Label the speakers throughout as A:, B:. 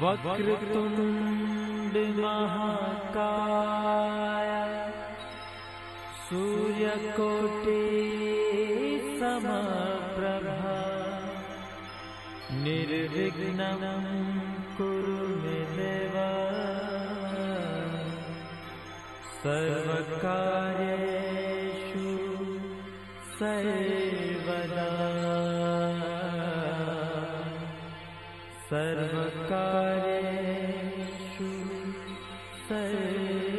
A: वक्रतुंड महाकाय सूर्यकोटि समप्रभा निर्विघ्नं कुरु मे देव सर्वकार्येषु सर्वदा सर्वकार्येषु सर्वदा।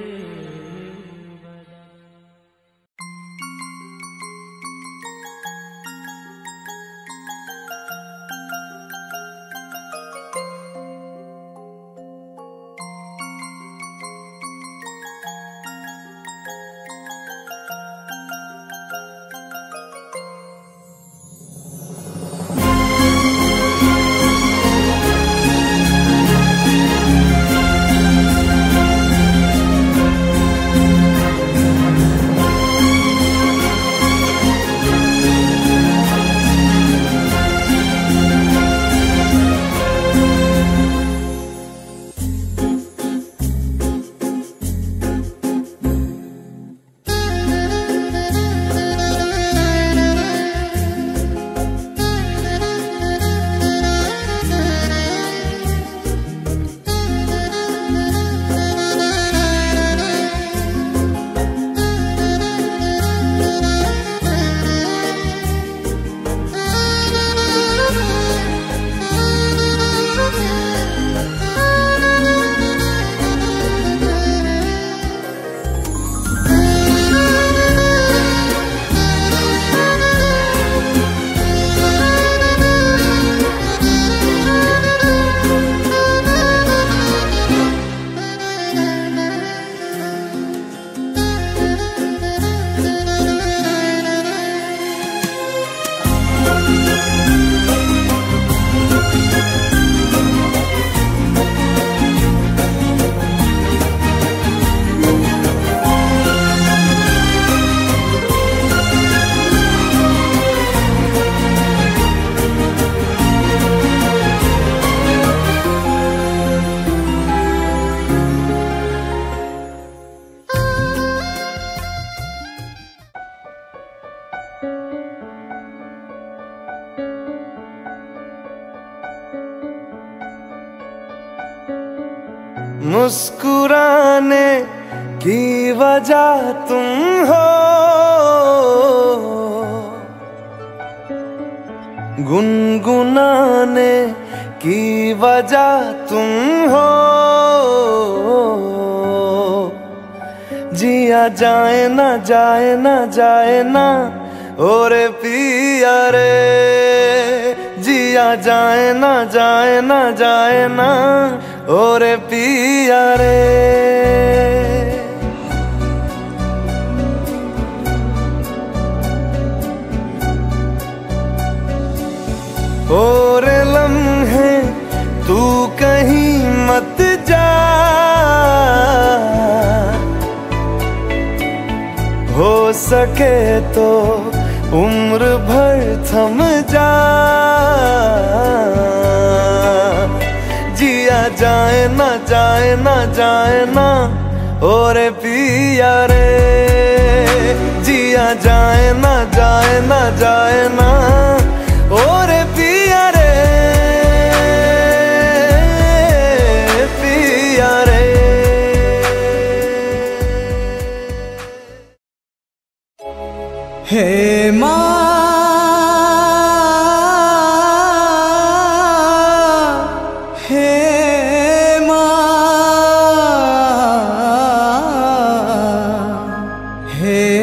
B: मुस्कुराने की वजह तुम हो, गुनगुनाने की वजह तुम हो। जिया जाए ना जाए ना जाए ना और पिया रे, जिया जाए ना जाए ना जाए ना और पिया रे। और लम्हे तू कहीं मत जा, हो सके तो उम्र भर थम जा। जिया जाए ना जाए ना जाए ना और पिया रे, जिया जाए ना जाए ना जाए ना और पिया रे, पिया रे।
C: हे माँ, हे माँ, हे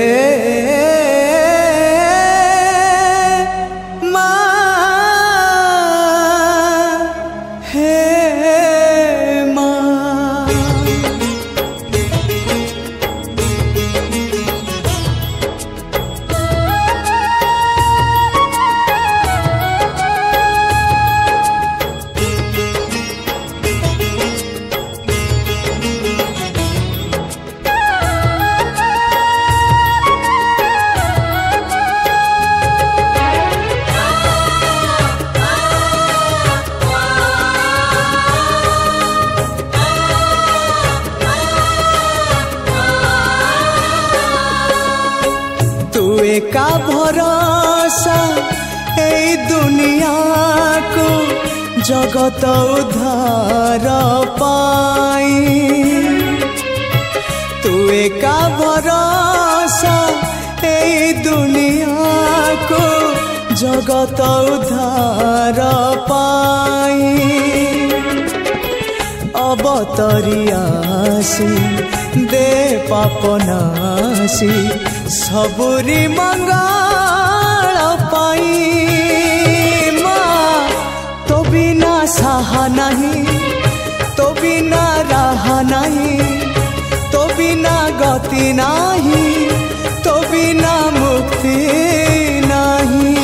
C: एका भरोसा ए दुनिया को जगत उद्धार पाई। तू एका भरोसा ए दुनिया को जगत उद्धार पाई। अवतरियासी दे पापनासी सबुरी मंगल पाई। माँ तो बिना साहा नहीं, तो बिना राह नहीं, तो बिना गति नहीं, तो बिना मुक्ति नहीं।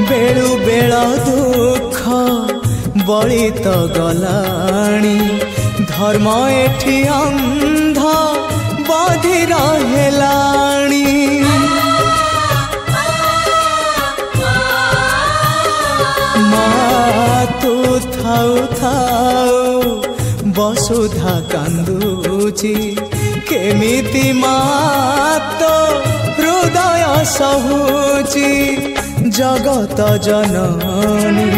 C: बेलु बेल दुख बड़ी तो गलाणी। धर्म एठी अंध बधिर हेलाणी। माँ तू थाउ थाउ वसुधा कांदुची। केमिति माँ तो हृदय सहुची। जगत जननी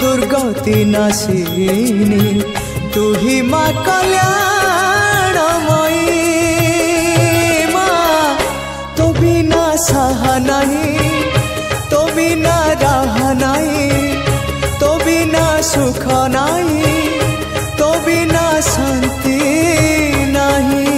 C: दुर्गति नाशिनी तू ही माँ कल्याणमयी। माँ तो बिना साहा नहीं, तो बिना राह नहीं, तो बिना सुख नहीं, तो बिना शांति नहीं।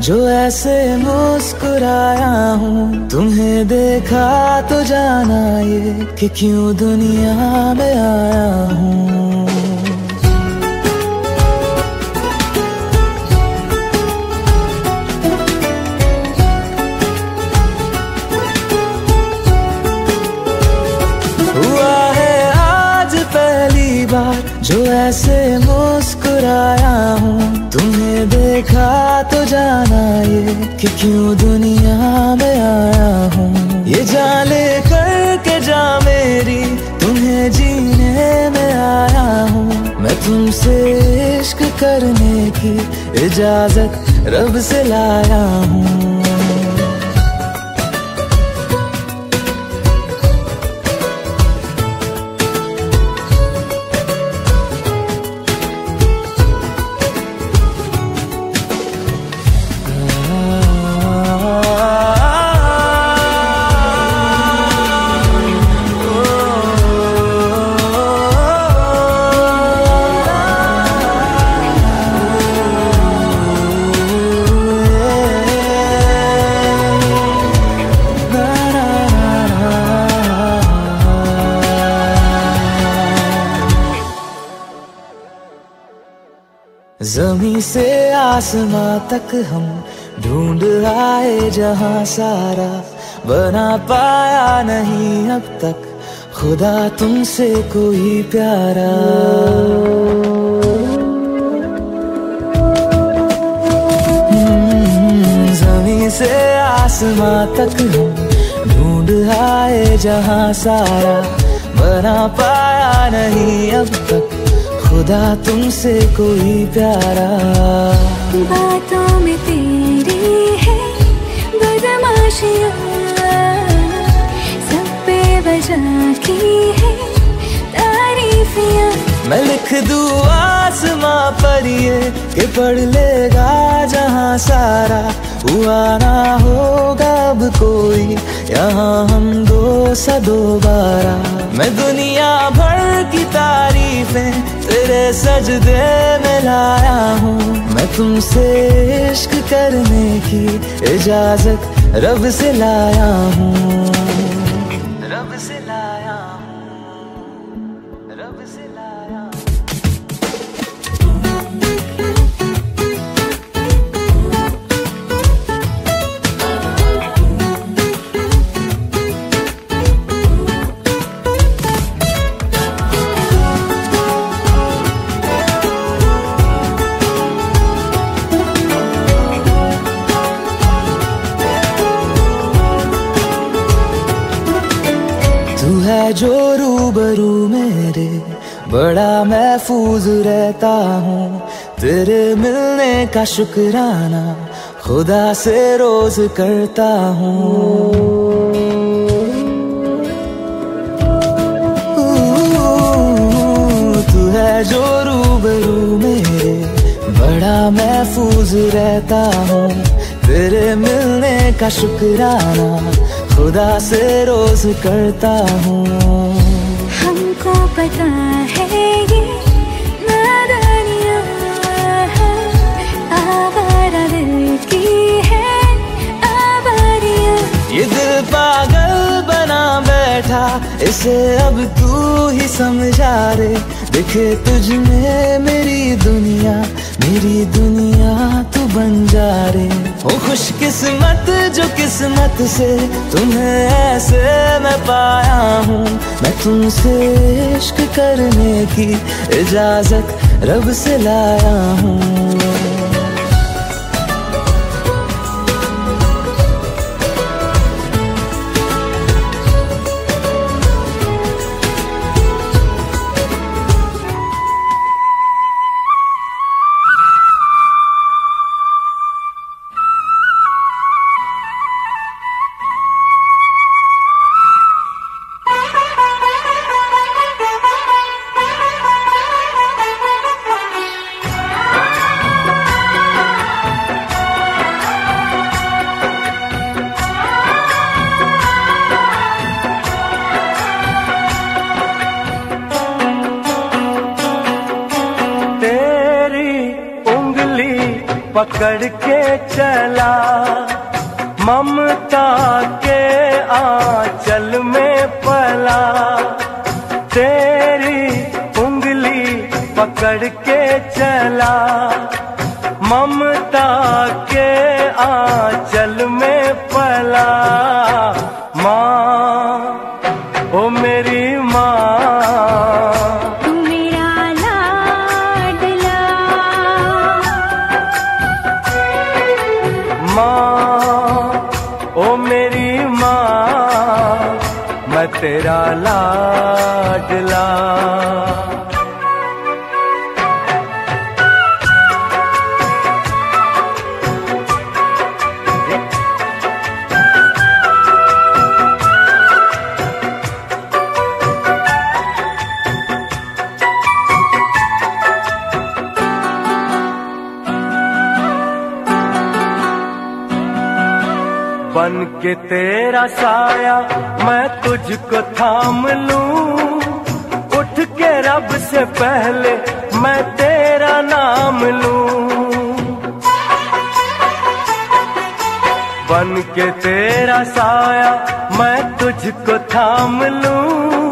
B: जो ऐसे मुस्कुराया हूँ। तुम्हें देखा तो जाना ये कि क्यों दुनिया में आया हूँ। हुआ है आज पहली बार जो ऐसे मुस्कुराया हूँ। तुम्हें देखा तो जाना ये कि क्यों दुनिया में आया हूँ। ये जान ले करके जा मेरी तुम्हें जीने में आया हूँ। मैं तुमसे इश्क करने की इजाजत रब से लाया हूँ। जमीन से आसमां तक हम ढूंढ आए जहां सारा, बना पाया नहीं अब तक खुदा तुमसे कोई प्यारा। जमीन से आसमां तक हम ढूंढ आए जहां सारा, बना पाया नहीं अब तक खुदा तुमसे कोई प्यारा।
D: बातों में तेरी है बदमाशियाँ, सब पे वजह की है तारीफियाँ।
B: मैं लिख दूँ आसमां पर ये कि पढ़ लेगा जहां सारा, हुआ ना होगा अब कोई यहाँ हम दो सा दोबारा। मैं दुनिया भर की तारीफें तेरे सजदे में लाया हूँ, मैं तुमसे इश्क करने की इजाजत रब से लाया हूँ, रब से लाया हूँ, रब से लाया हूँ। तू है जो रूबरू मेरे, बड़ा महफूज रहता हूँ, तेरे मिलने का शुक्राना खुदा से रोज करता हूँ। तू है जो रूबरू मेरे, बड़ा महफूज रहता हूँ, तेरे मिलने का शुक्राना खुदा से रोज करता हूँ।
D: हमको पता है ये नादानियाँ हैं, आवारा दिल की है आवारियाँ।
B: ये दिल पागल बना बैठा, इसे अब तू ही समझा रे, दिखे तुझ में मेरी दुनिया तू बन जा रे। ओ खुशकिस्मत जो किस्मत से तुम्हें ऐसे मैं पाया हूँ, मैं तुमसे इश्क करने की इजाजत रब से लाया हूँ।
A: पकड़ के चला ममता के आंचल में पला, तेरी उंगली पकड़ के चला ममता के आंचल में पला। माँ ओ मेरी माँ, मैं तेरा लाडला। बन के तेरा साया मैं तुझको थाम लूं, उठ के रब से पहले मैं तेरा नाम लूं। बन के तेरा साया मैं तुझको थाम लूं,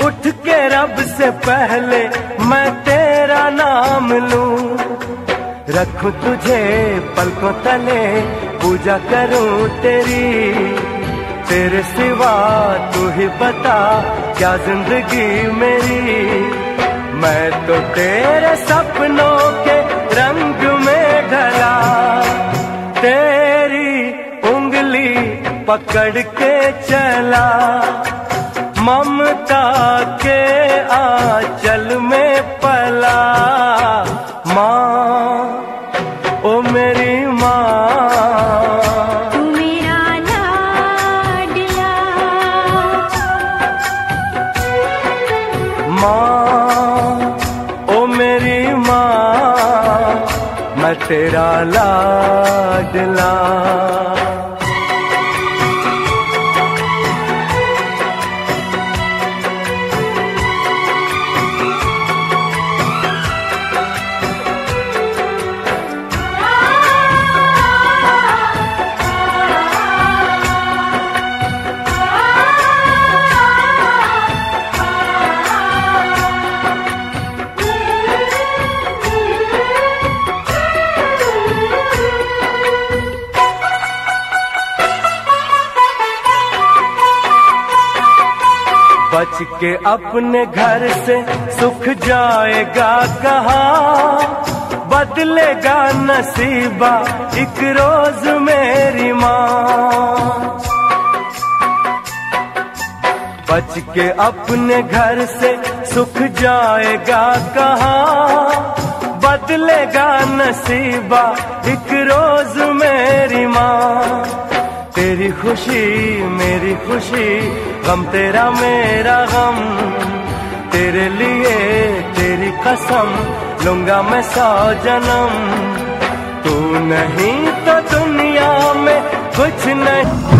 A: उठ के रब से पहले मैं तेरा नाम लूं। रखूं तुझे पलकों तले, पूजा करूं तेरी, तेरे सिवा तू ही बता क्या जिंदगी मेरी। मैं तो तेरे सपनों के रंग में ढला, तेरी उंगली पकड़ के चला, ममता के आंचल में पला। माँ ओ मेरी माँ,
D: तू मेरा लाडला।
A: माँ ओ मेरी माँ, मैं तेरा लाडला। बच के अपने घर से सुख जाएगा कहाँ, बदलेगा नसीबा एक रोज मेरी माँ। बच के अपने घर से सुख जाएगा कहाँ, बदलेगा नसीबा एक रोज मेरी माँ। तेरी खुशी मेरी खुशी, गम तेरा मेरा गम, तेरे लिए तेरी कसम लूंगा मैं 100 जन्म। तू नहीं तो दुनिया में कुछ नहीं।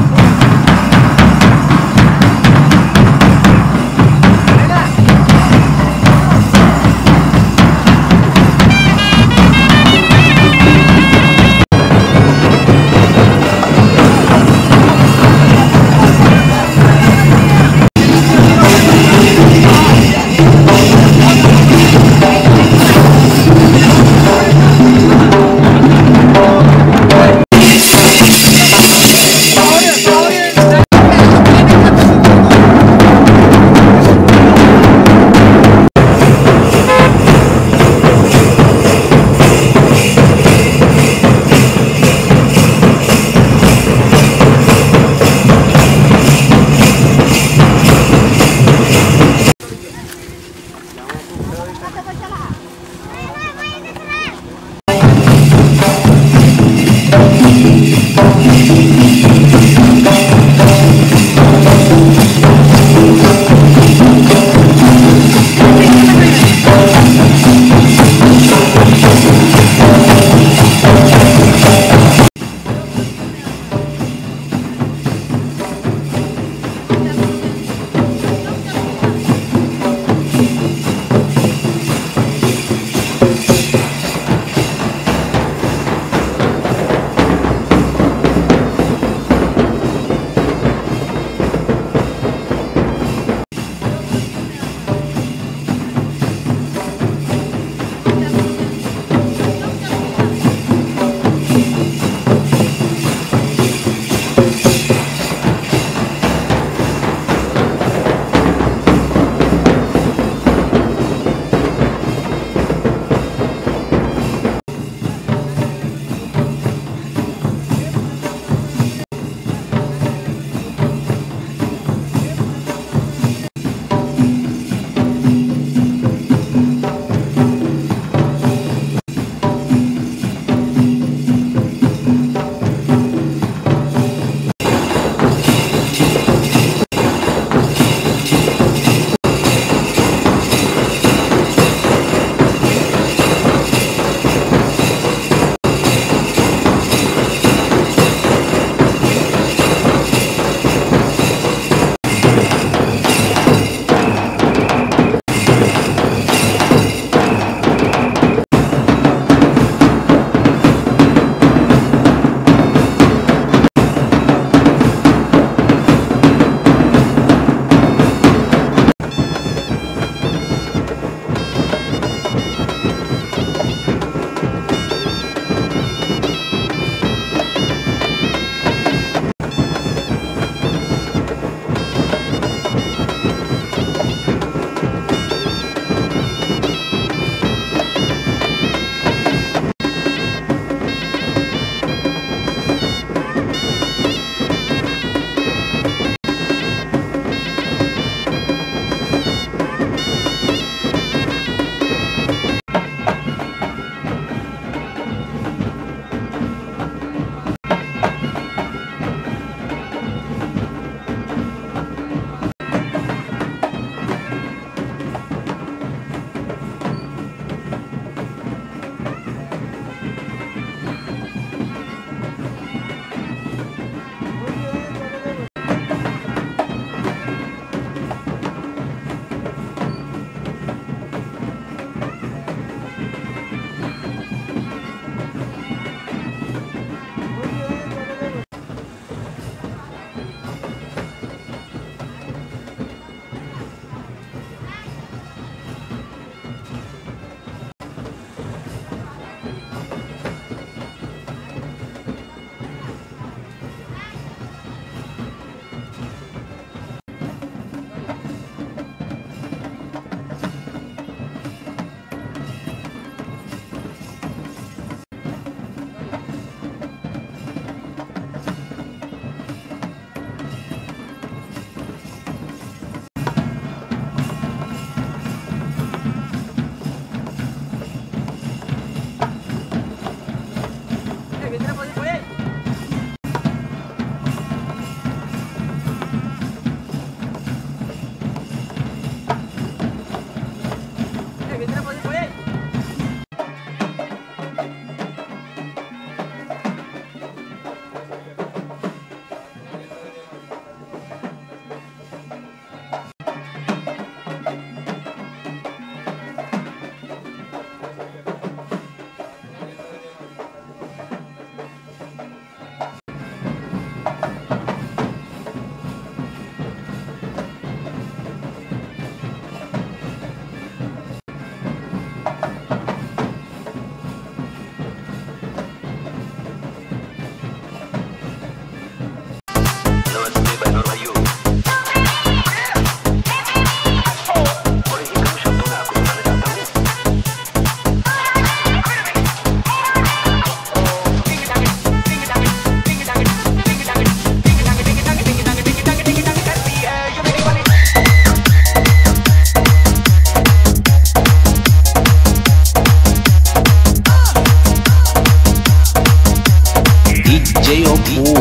E: DJ Oku.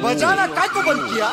B: बजाना काय को बंद किया?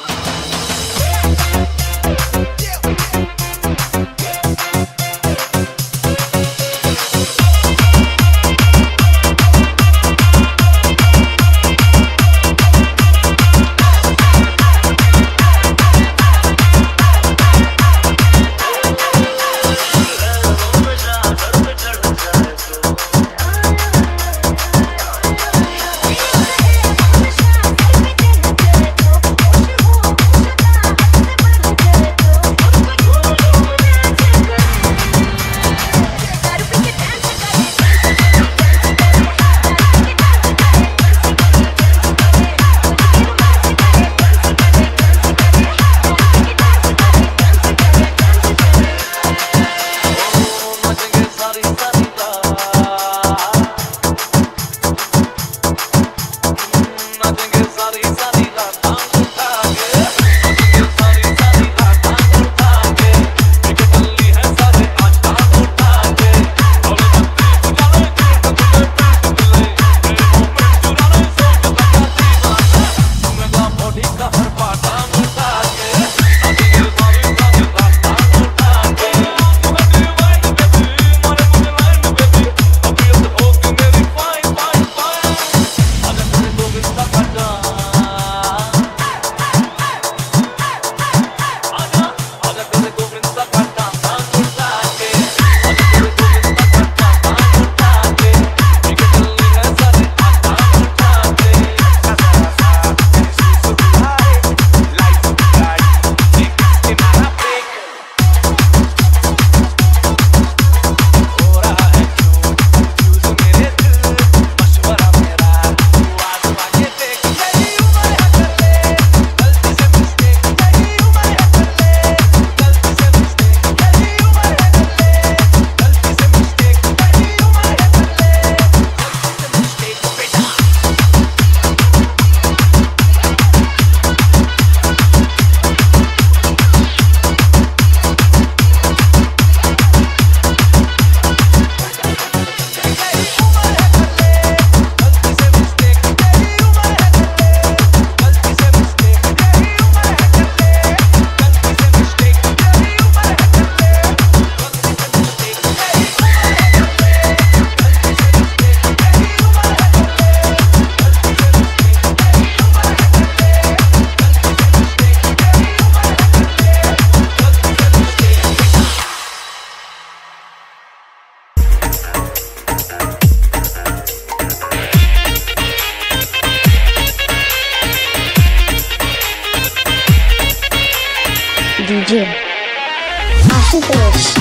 E: DJ Ashutosh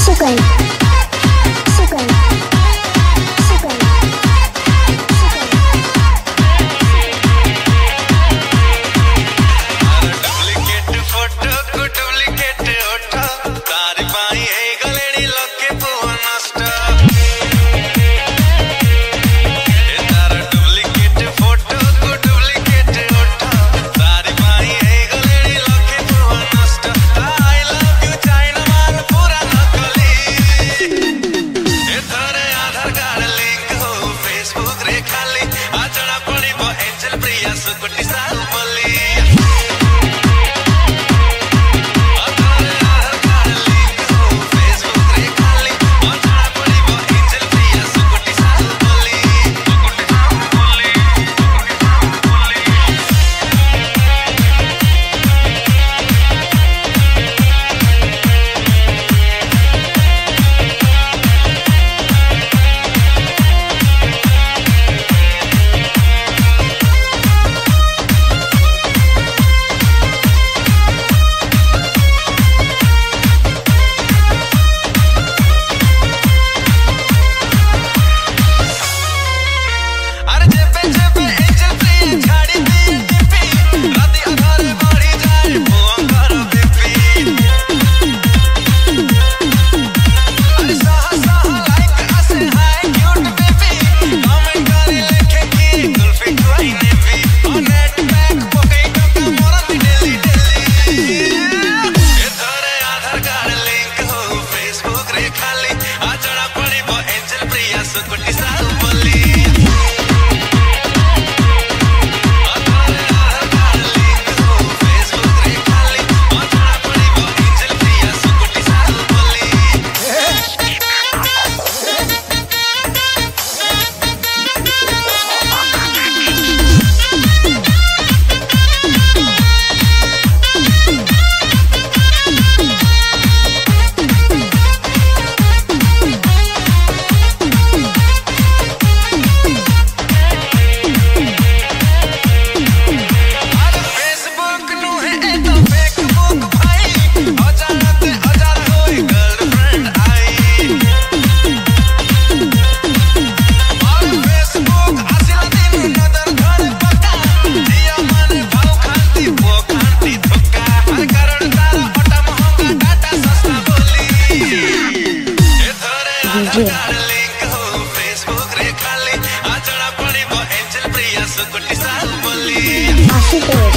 E: Sukan Woo!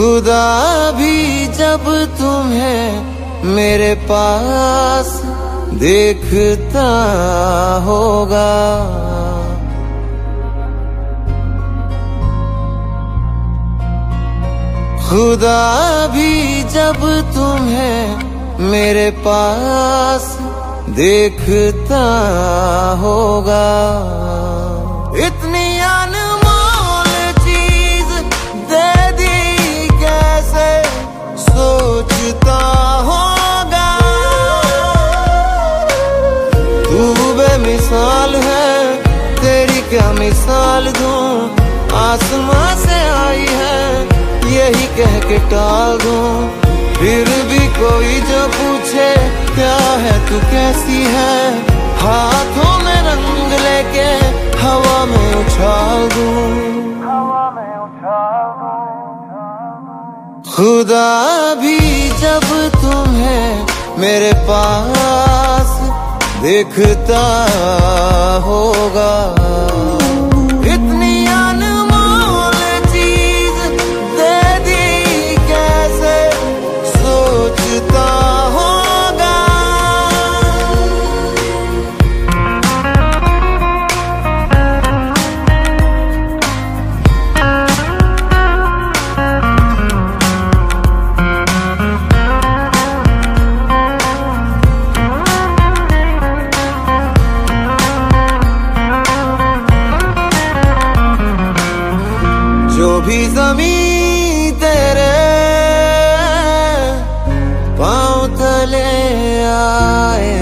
B: खुदा भी जब तुम्हें मेरे पास देखता होगा, खुदा भी जब तुम्हें मेरे पास देखता होगा। इतनी अनमोल चीज दे दी कैसे सोचता होगा। तू बेमिसाल है, तेरी क्या मिसाल दूं, आसमां से आई है यही कह के टाल दूं। फिर भी कोई जो पूछे क्या है तू कैसी है, हाथों में रंग लेके हवा में उछाल दूं। खुदा भी जब तुम्हें मेरे पास देखता होगा। इतनी अनमोल चीज दे दी कैसे सोचता होगा। जो भी ज़मीं तेरे पाँव तले आए,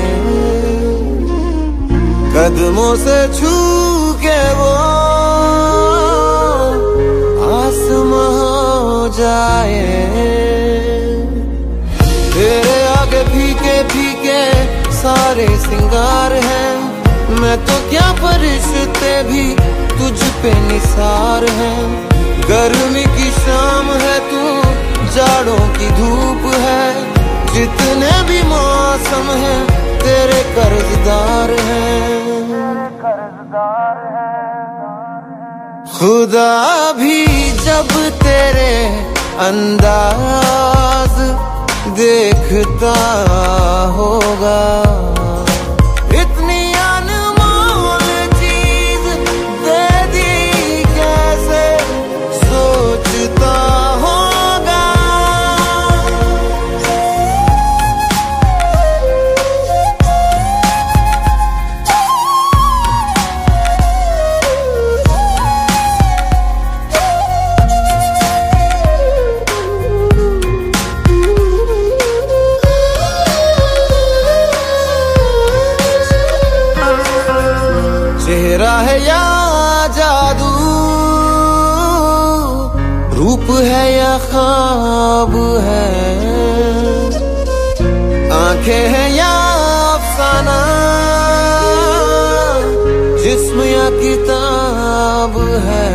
B: कदमों से छू के वो आसमां हो जाए। तेरे आगे फीके फीके सारे सिंगार हैं, मैं तो क्या फरिश्ते भी तुझ पे निसार हैं। गर्मी की शाम है तू, जाड़ों की धूप है, जितने भी मौसम है तेरे कर्जदार हैं। खुदा भी जब तेरे अंदाज देखता होगा। इतनी अनमोल चीज दे दी कैसे सोचता होगा। चेहरा है या जादू, रूप है या ख्वाब है, आंखें हैं या अफसाना, जिस्म या किताब है।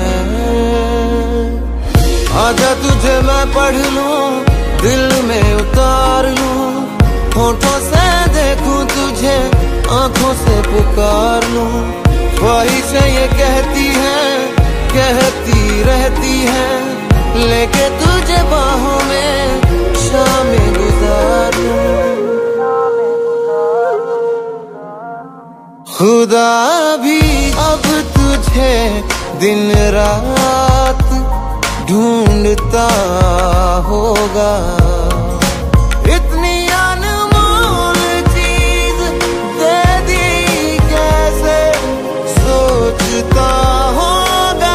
B: आजा तुझे मैं पढ़ लूं, दिल में उतार लूं, होठों से देखूं तुझे, आंखों से पुकार लूं। ख्वाहिशें ये कहती हैं, कहती रहती हैं, लेके तुझे बाहों में शामें गुजारूं। खुदा भी अब तुझे दिन रात ढूंढता होगा। इतनी अनमोल चीज दे दी कैसे सोचता होगा।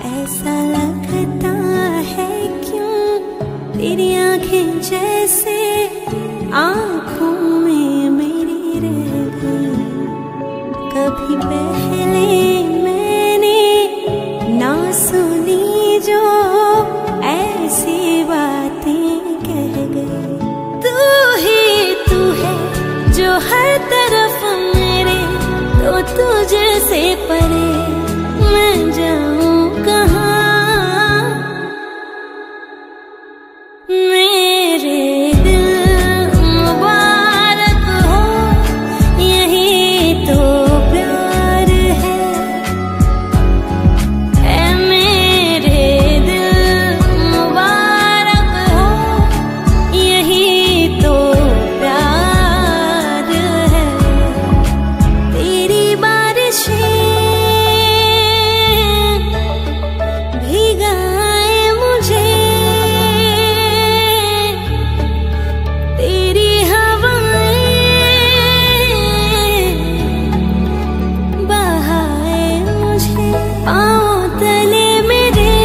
D: ऐसा लगता है क्यों तेरी आंखें जैसे आंखों में मेरी रह गई। कभी पहले मैंने ना सुनी जो ऐसी बात हर तरफ मेरे, तो तुझे से परे मैं जाऊं कहाँ। मेरे दिल मुबारक हो, यही तो प्यार है। ऐ मेरे दिल मुबारक हो, यही तो प्यार है। तेरी बारिशें भिगाए मुझे, तेरी हवाएं बहाए मुझे। पाँव तले मेरे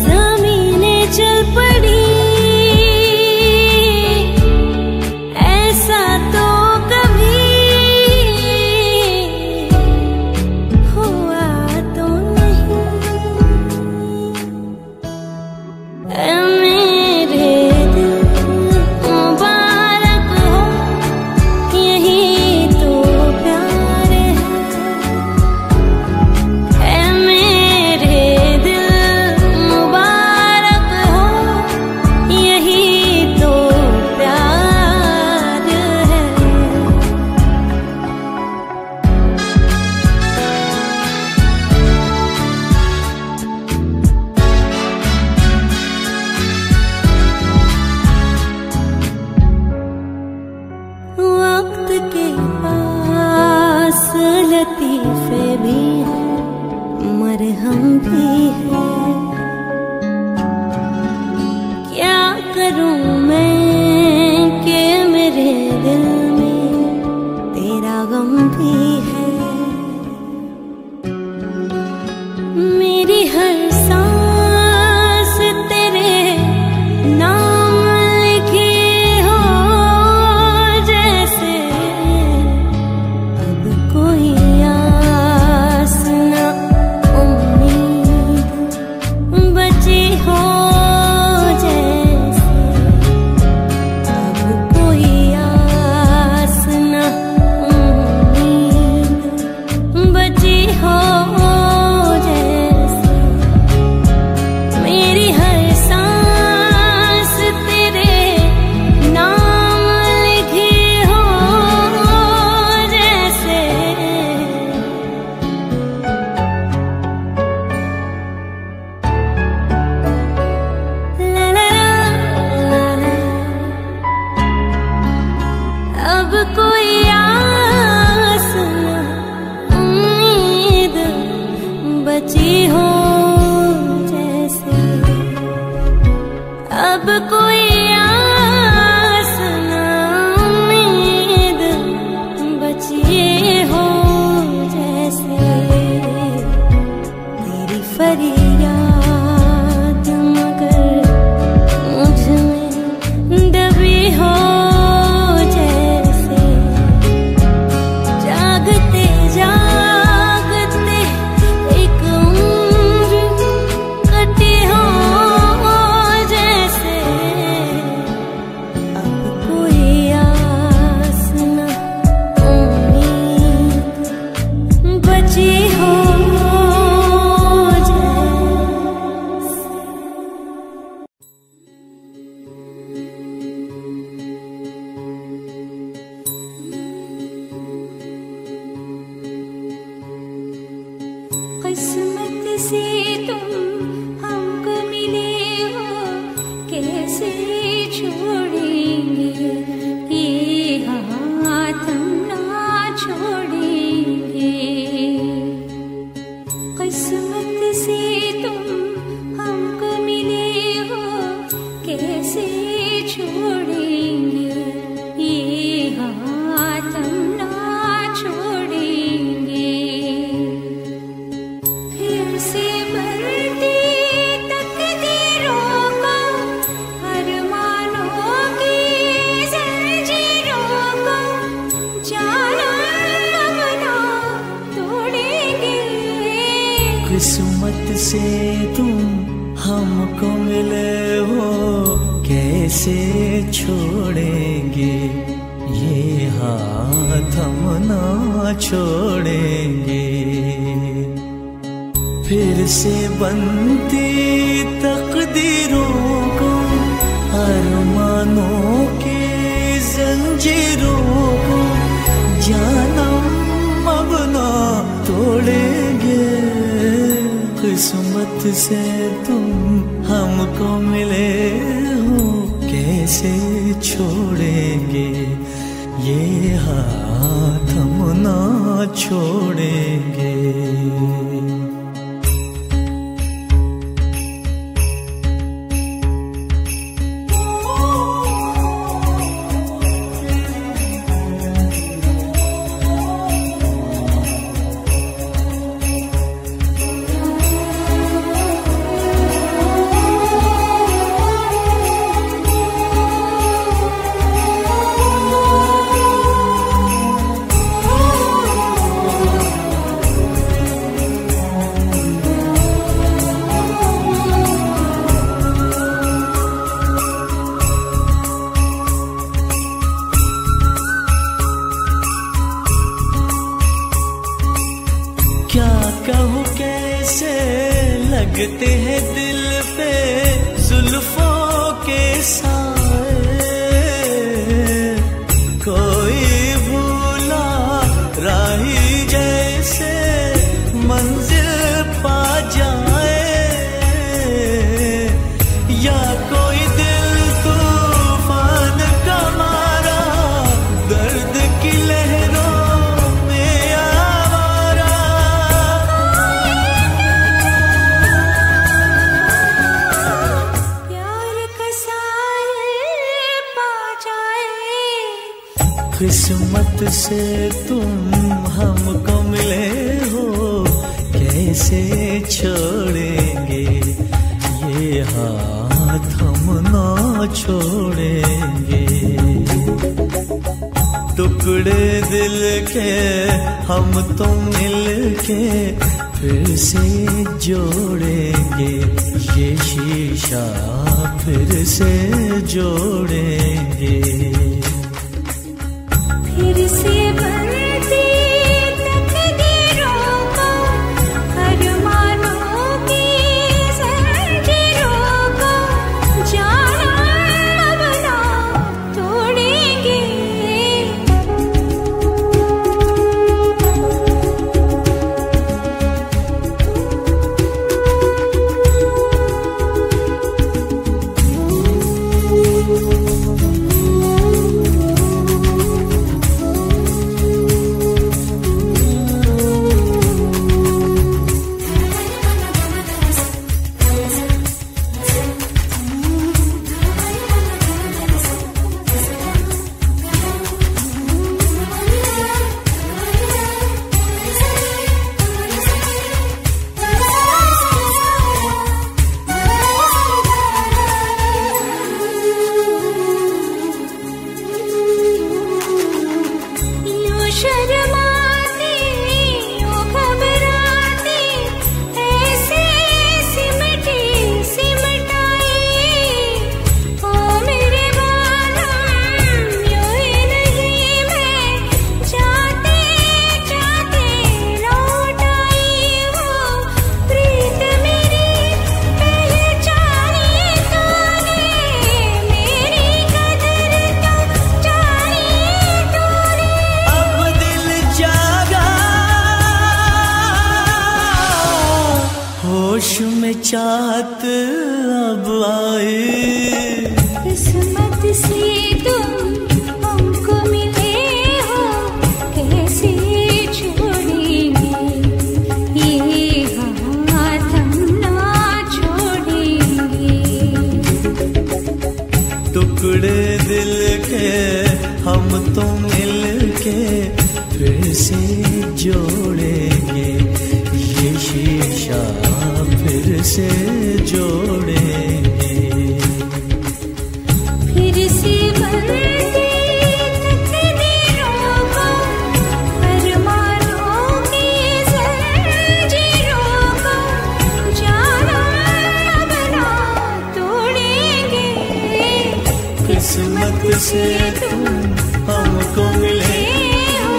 D: ज़मीनें चल पड़ी, ऐसा तो कभी हुआ तो नहीं। ऐ मेरे दिल मुबारक हो, यही तो प्यार है। ऐ मेरे दिल मुबारक हो, यही तो प्यार है। वक्त के पास लतीफे भी हैं, मरहम भी है। क्या करूं मैं कि मेरे दिल में तेरा गम भी है। मेरी हर सांस तेरे नाम लिखी हो, जैसे अब कोई आस न उम्मीद बची हो, जैसे अब कोई आस न उम्मीद बची हो, जैसे मेरी हर सांस तेरे नाम लिखी हो, जैसे ला ला ला ला। अब कोई आस न उम्मीद बची हो, जैसे अब कोई आस न उम्मीद बची हो, जैसे तेरी फरियाद मगर मुझ में दबी हो, जैसे जागते जागते एक उम्र कटी हो, जैसे अब कोई आस न उम्मीद बची हो, जैसे किस्मत से तुम हमको मिले हो, कैसे छोड़ेंगे ये हाथ हम ना छोड़ेंगे। किस्मत से तुम हमको मिले हो, कैसे छोड़ेंगे ये हाथ हम ना छोड़ेंगे। फिर से बढ़ती तकदीरों को, अरमानों की जंजीरों को, जाना हम ना तोड़ेंगे।
C: किस्मत से तुम हमको मिले हो कैसे छोड़ेंगे, ये हाथ हम ना छोड़ेंगे। फिर से बनती तकदीरों को, अरमानों की जंजीरों को, जानम अब ना तोड़ेंगे। किस्मत से तुम हमको मिले हो कैसे छोड़ेंगे, ये हाथ हम ना छोड़ेंगे। कहूँ कैसे लगते हैं दिल पे जुल्फों के साए, कोई भूला राही जैसे मंजिल पा जाए, या कोई दिल तूफान का मारा दर्द की लहरों किस्मत से तुम हमको मिले हो कैसे छोड़ेंगे, ये हाथ हम ना छोड़ेंगे। टुकड़े दिल के हम तुम मिल के फिर से जोड़ेंगे, ये शीशा फिर से जोड़ेंगे।
D: फिर से बनती तकदीरों को, अरमानों की जंजीरों को, जानम अब ना तोड़ेंगे।
C: चाहत अब आए,
D: किस्मत से तुम हमको मिले हो कैसे छोड़ेंगे, ये हाथ हम ना छोड़ेंगे।
C: टुकड़े दिल के हम तुम मिल के फिर से जोड़ेंगे, ये शीशा फिर से जोड़ेंगे।
D: फिर से बनती तकदीरों को, अरमानों की जंजीरों को, जानम अब ना
C: से तुम हमको मिले हो,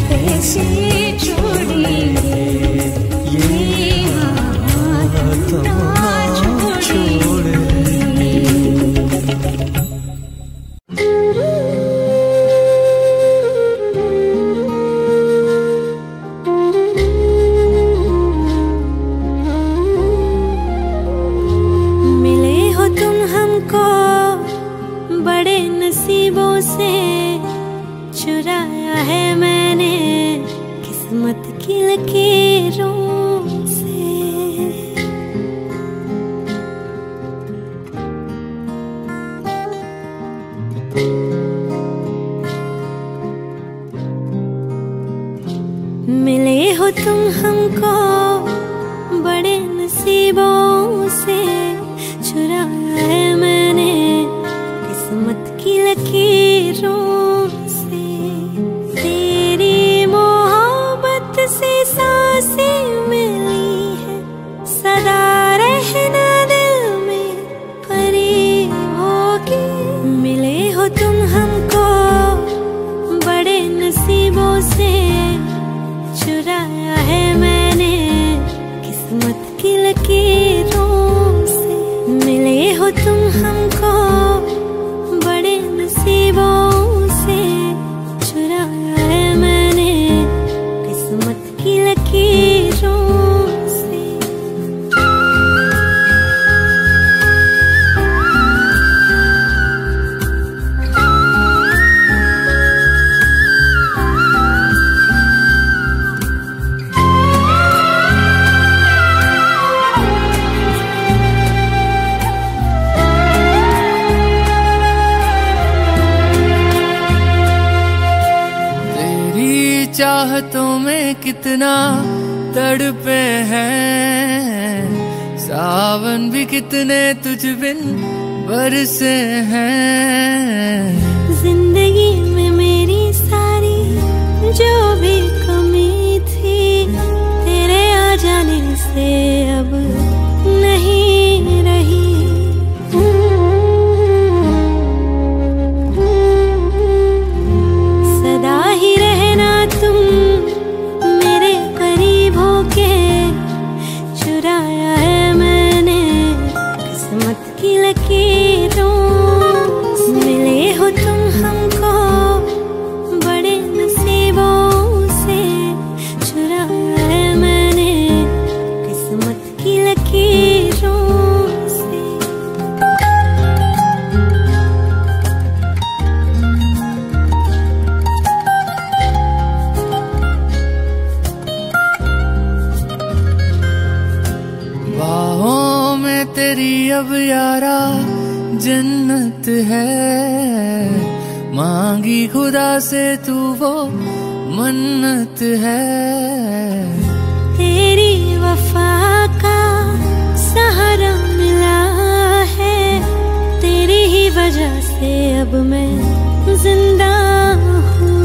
C: कैसे छोड़ेंगे ये हाथ ना छोड़ेंगे।
D: बड़े नसीबों से चुराया है मैंने किस्मत की लकीरों से। मिले हो तुम हमको बड़े नसीबों से, चुराया है मैंने किस्मत की लकीरों से। तेरी मोहब्बत से सांसें मिली है, सदा रहना दिल में करीब होगी। मिले हो तुम हमको बड़े नसीबों से, चुराया है मैंने किस्मत की लकीरों से। मिले हो तुम हमको बड़े नसीबों से, चुराया है मैंने किस्मत की लकीरों से।
C: चाहतों में कितना तड़पे हैं, सावन भी कितने तुझ बिन बरसे हैं।
D: जिंदगी में मेरी सारी जो भी कमी थी, तेरे आ जाने से अब नहीं रही। सदा ही रहना तुम मेरे करीब होके, चुराया है मैंने किस्मत की लकीरों। मिले हो तुम हमको बड़े नसीबों से, चुराया है मैंने किस्मत की लकीरों से।
C: बाहों में तेरी अब यारा जन्नत है, मांगी खुदा से तू वो मन्नत है।
D: तेरी वफा का सहारा मिला है, तेरी ही वजह से अब मैं जिंदा हूँ।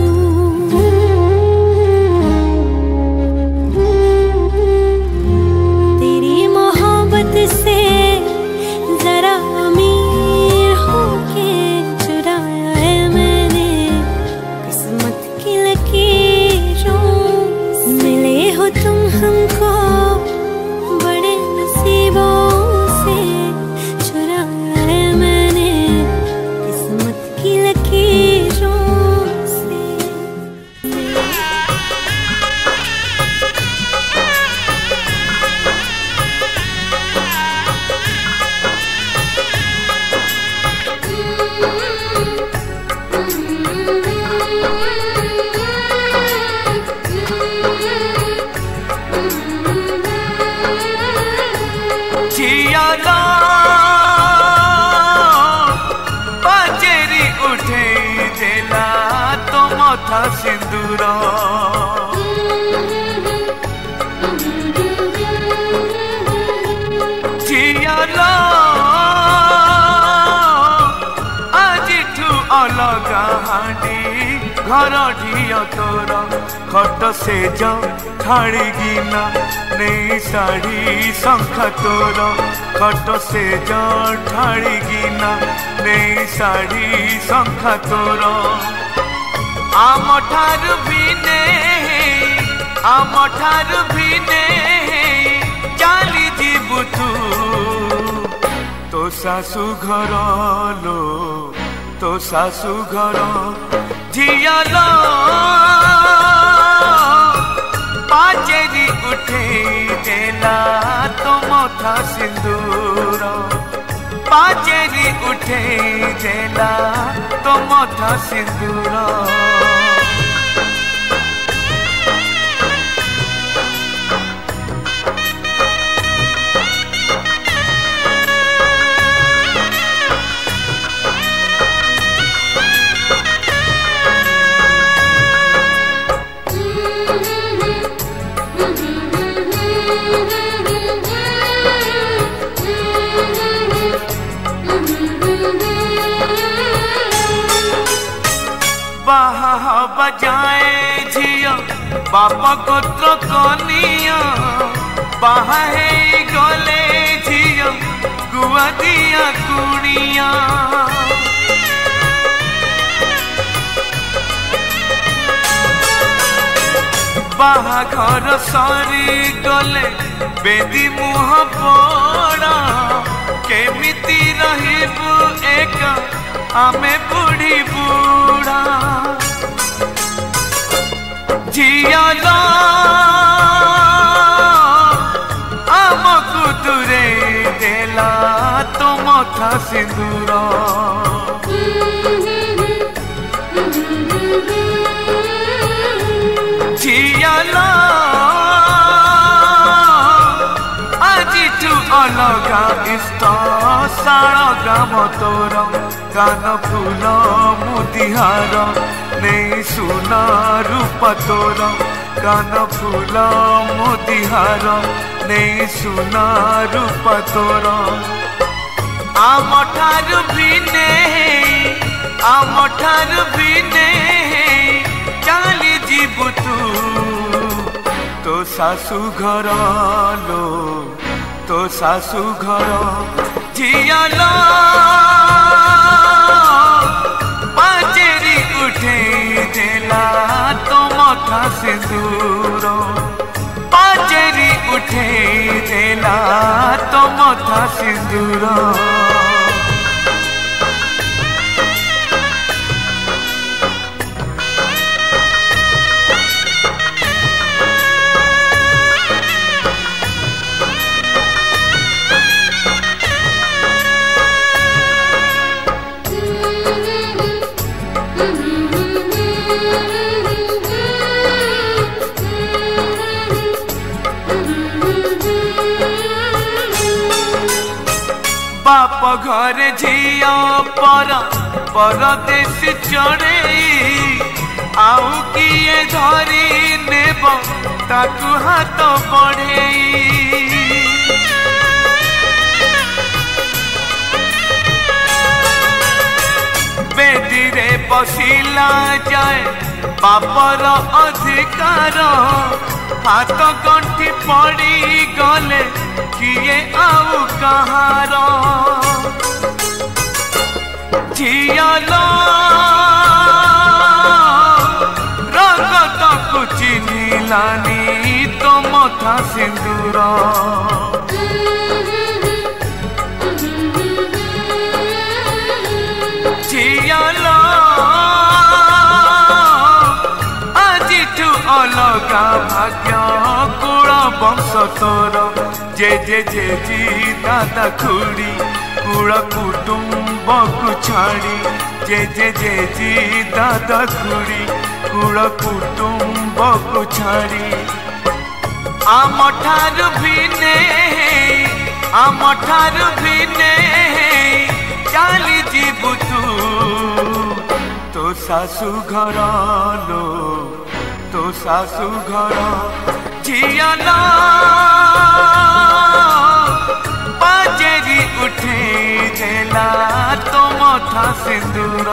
D: तेरी मोहब्बत से जरा अमीर होके, चुराया है मैंने किस्मत की लकीरों। मिले हो तुम हमको बड़े नसीबों से, चुराया है मैंने किस्मत की लकीरों से।
A: जिया ला बाजेरी उठे देला तो माथा सिंदूरा। जिया ला आज ठू अलगा हांडी
E: घर ढिया तोर खट सेज ठाड़ीना नहीं शाढ़ी शंख तोर खट सेज ठाड़ीना नहीं शाढ़ी शंख तोर आम ठार भी ने चाली जीवु तू तो सासु घर लो तो सासु घर झियल पाचेरी उठे देला तो मथा सिंदूर पाचेरी उठे देला तो मथा सिंदूर बाहा बजाए झिया बापा गोत्र कनिया बाहा है गले झिया गुआ दिया कुड़िया बाहा घर सरी गले बेदी मुह पड़ा केमिति रहिबु एका आमे बुढ़ी बुढ़ा झियल आमको दूरे देला तो मथा सिंदूर झियल आजिठू अलगा इष्ट शाल ग्राम तोर कान फूल मुदिहार नहीं सुना रूप तोर कान फूल मुदिहार नहीं सुना रूप तोर आम ठार भी ने चाली जीवु तू तो सासु घर लो तो सासु घर झियल पाचेरी उठे देला तो मथा सिंदूर पाचेरी उठे देला तो मथा सिंदूर बाप घर झिया परदेश चढ़े आउ किए धरी नेब ताकू हाथ बढ़े बेदी रे बसिला जाए बापर अधिकार हाथ गंठी पड़ी गले किए आउ कहार झियल रगत को चिन्हिलानी तो मथा सिंदूर झियल आजिठू अलगा भाग्य कुल वंश तोर जे जे जे जी दादा खुड़ी कुल कुटुंब को छाड़ी जे जे जे जी दादा खुड़ी कुल कुटुंब को छाड़ी आम ठार भी ने चाली जीवु तू तो सासु घर लो तो सासु घर झियल पाचेरी उठे देला तो मथा सिंदूर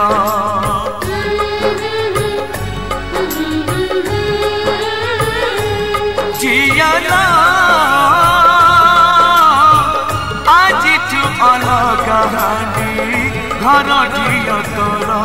E: घर झिया तोरा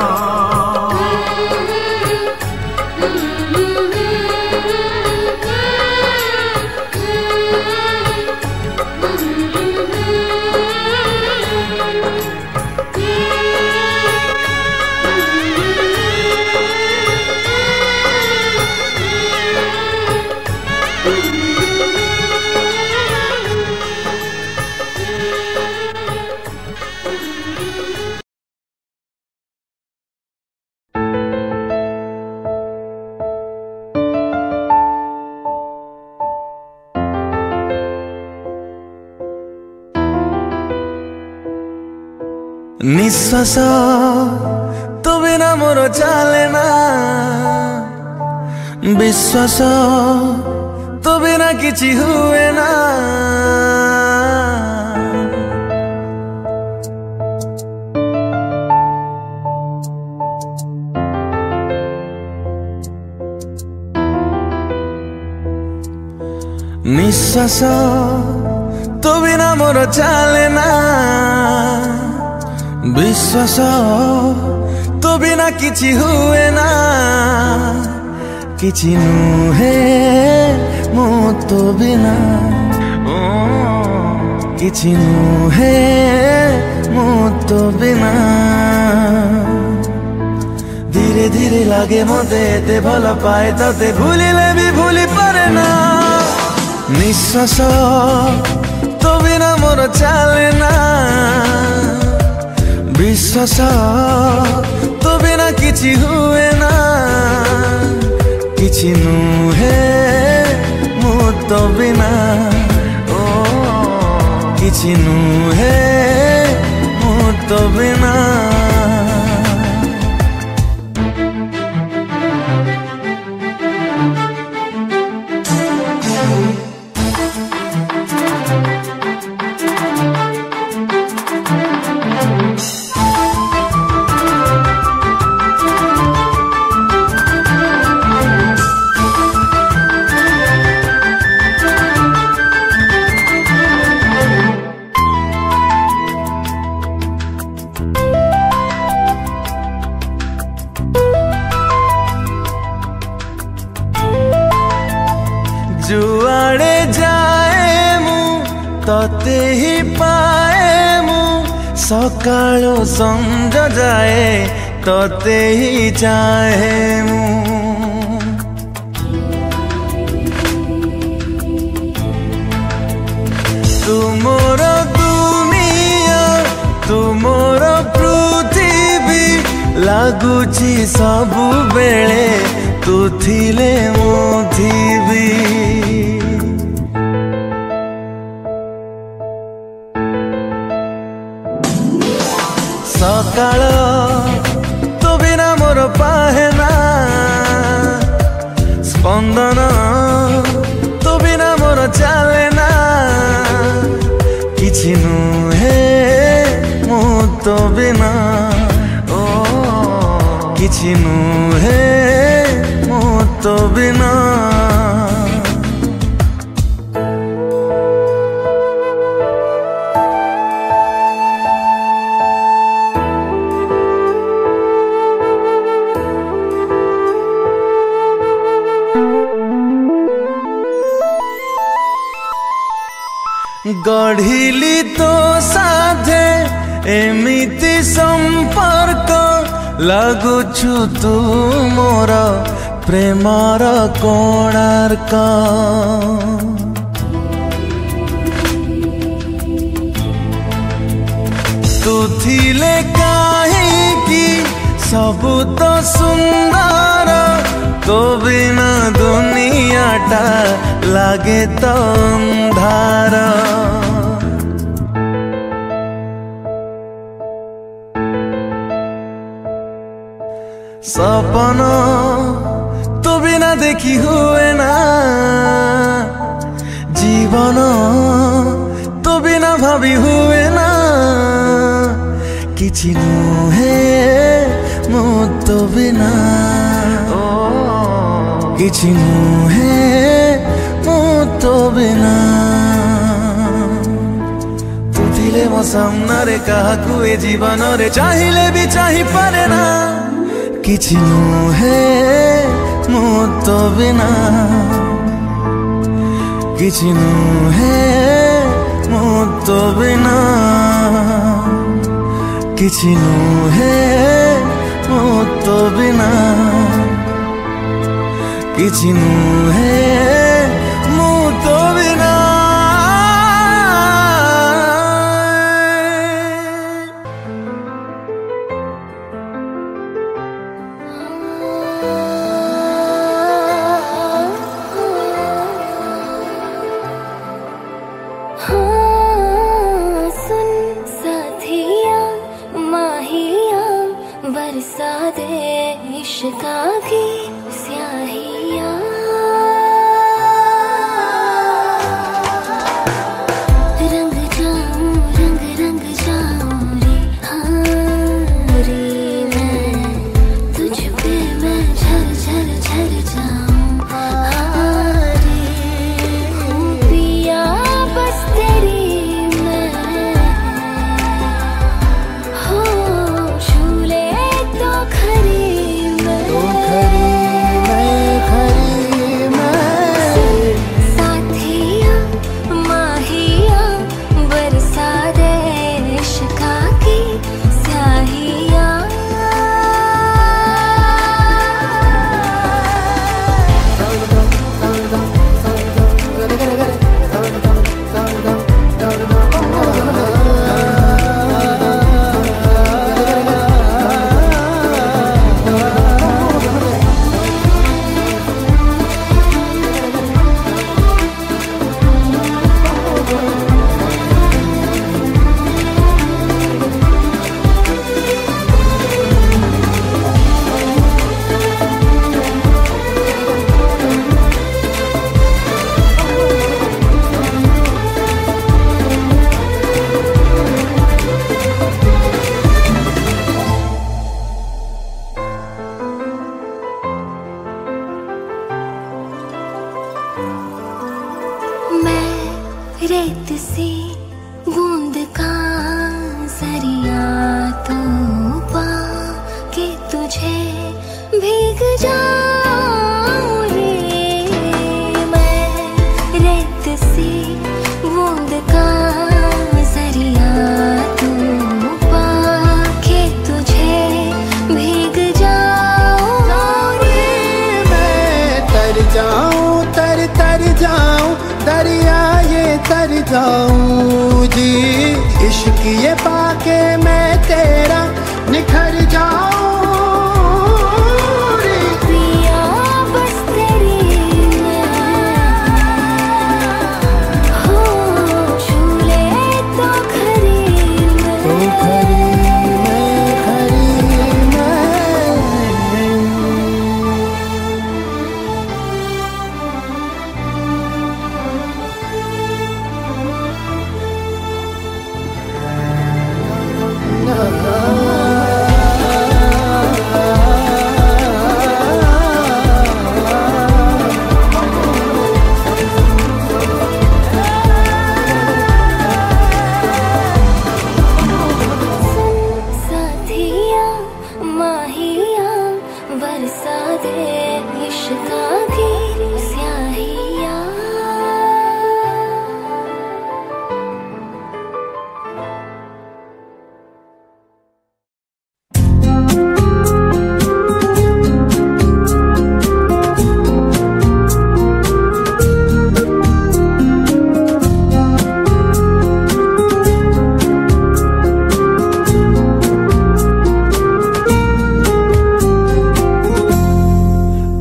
B: निश्वास तो बिना मोर चले ना विश्वास तो बिना किछि हुए ना निश्वास तो बिना मोर चले ना विश्वास तो बिना किछि हुए ना किछि नुहे मो तो बिना किछि नुहे मो तो बिना धीरे धीरे लागे मते एते भल पाए तते भूलिले भी भूली पारे ना निश्वास तो बिना मोर चले ना विश्वास तो बिना किछि हुए ना किछि नुहे मो तो बिना किछि नुहे मो तो बिना जुआड़े जाए मु तते ही पाए मु सकाळो संज जाए तते ही चाहे मु तुमोर दुनिया तुमोर पृथ्वी लागुची सबु बेले तू थिले मु थिबी सकाळ तो बिना मोर पाहे ना स्पंदन तो बिना मोर चले ना किछि नुहे मो तो बिना किछि नुहे मो तो बिना गढ़िली तो साधे एमिति संपर्क लगुछु तू मोर प्रेमर कोणार्क तू थिले काहेकि सबु तो सुंदर तो बिना दुनियाटा लागे तो अंधार सपन तो बिना देखी हुए ना जीवन तो बिना भाभी हुए ना किछि नुहे मो तो बिना किछि नुहे मो तो बिना तू थिले सामने क्या कुए जीवन रे चाहिए भी चाहि पारे ना किछि नुहे मु तो बिना किछि नुहे मु तो बिना किछि नुहे मु तो बिना किछि नुहे मु तो बिना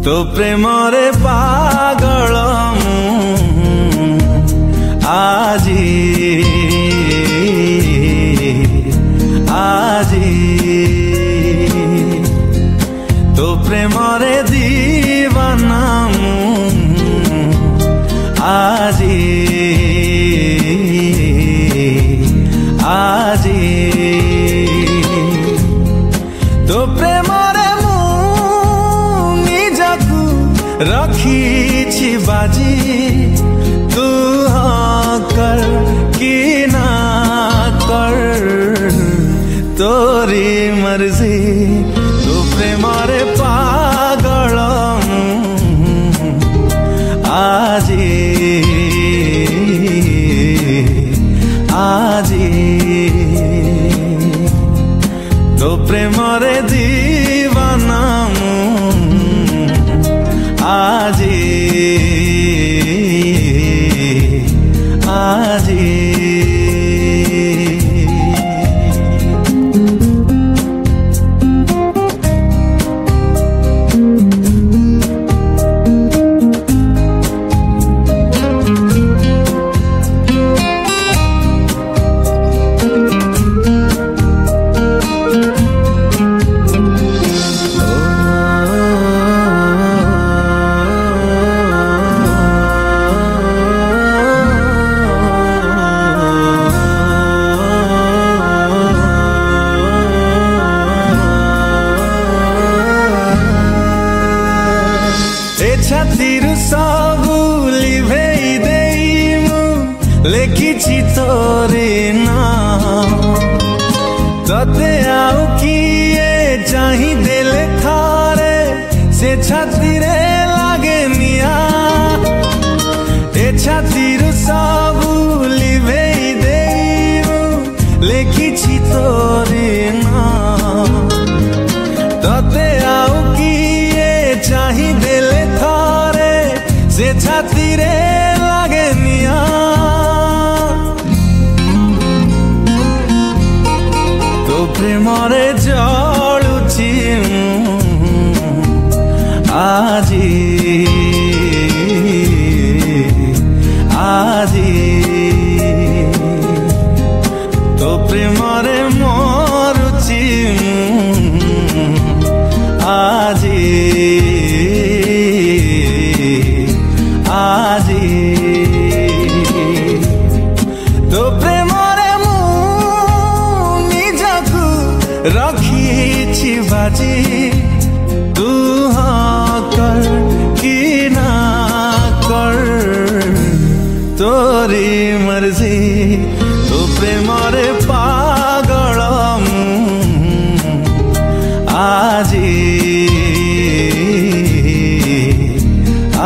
B: तो प्रेम रे पागल आजी आजी तो प्रेम रे दीवाना आजी आजी तो प्रेम रखी बाजी तू हाँ कर আজি তো প্রেমরে দিবানা মু আজি আজি छातिर सबु लिभेई देई मु लेखिछि तोरे नाम तते आउ किए चाहि देले थारे से छातिरे लागे निया ए छातिर सबु लिभेई देई मु लेखिछि तोरे नाम तते आउ किए चाहि देले से छातिरे लागे निया तो प्रेमरे जळुछि আজি আজি तो प्रेमरे मरुछि আজি আজি তো প্রেমরে মু নিজকু রখিছি বাজি তু কর কি না কর তোরি মর্জি তো প্রেমরে পাগল মু আজি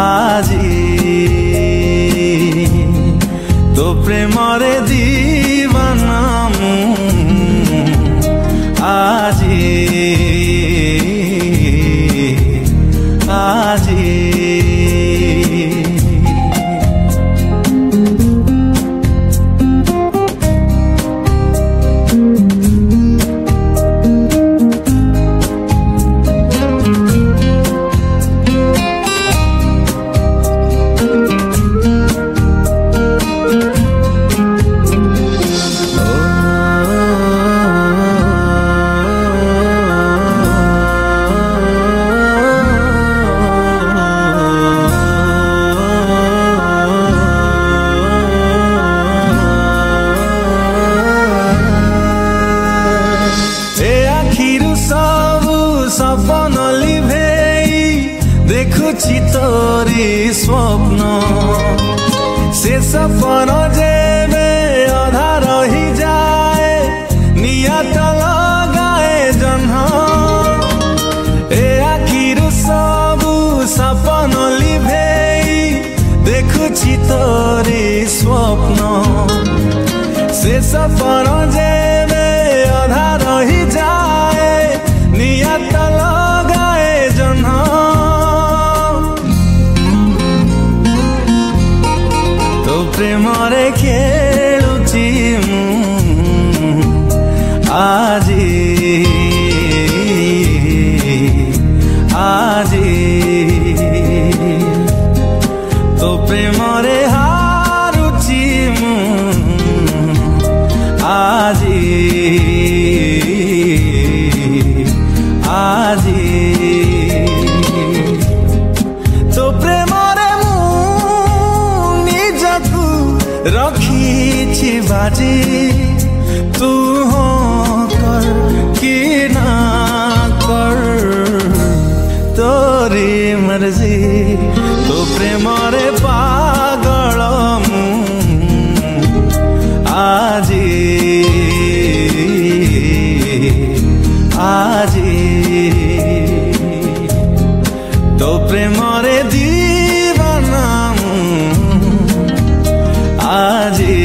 B: আজি तो प्रेमरे दीवाना मु আজি আজি सपन लिभेई देखुछि तोरी स्वप्न से सपन जेबे अधा रही जाए नियत लगाए जन्ह ए आखिरु सबु सपन लिभेई देखुछि तोरी स्वप्न से सपन जेबे अधा रही जाए नियत लगाए जन्ह तो प्रेमरे खेलुछि मु আজি আজি तो प्रेमरे हारुछि मु আজি আজি तो प्रेमरे मु निजकु रखिछि बाजी तू कर कि ना कर तोरी मर्जी तो प्रेमरे पागल मु আজি আজি तो प्रेमरे दीवाना मु আজি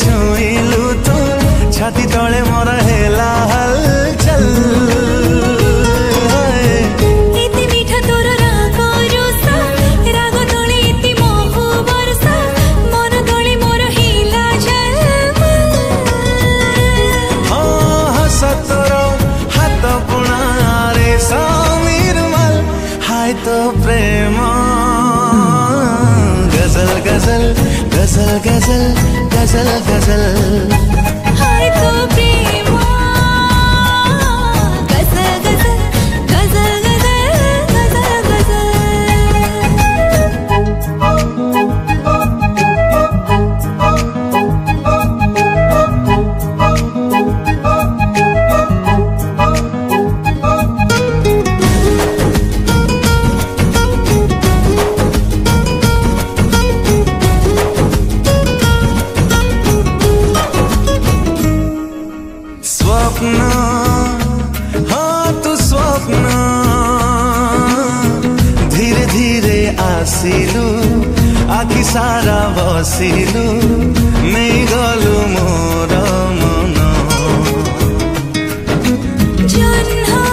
B: छुईलु तू छाती तले मोर हेला हलचल
D: इति मीठा तोर राग रोसा राग तोले इति मोह बरसा मन तोले मोर हिला झलमल
B: हस तोर हाथ बुणा रे समीरमल हाय तो प्रेम गजल गजल गजल गजल गजल गजल
D: हाय तो प्रेम गजल गजल गजल
B: स्वप्न हाँ तू स्वप्न धीरे धीरे आसिलु आखि सारा बसिलु नहीं गलु मोर मन
D: जन्हा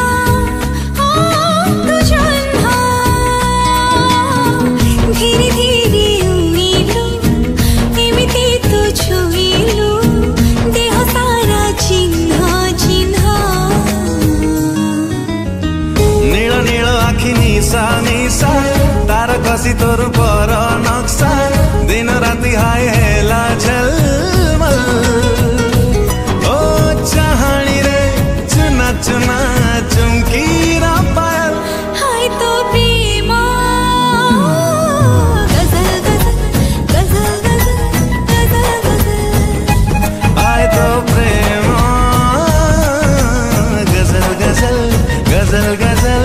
D: तू जन्हा धीरे धीरे उड़िलु एमिति तू छुईलु देह सारा चिन्ह चिन्ह
B: नील नील आखि निशा निशा तार कसी तोर पर नक्शा दिन राति हाय हेला झलमल ओ चाहनी रे चुना चुना चुमकी रा पायल
D: हाय तो प्रेम गजल गजल गजल गजल
B: आए तो प्रेम गजल गजल गजल गजल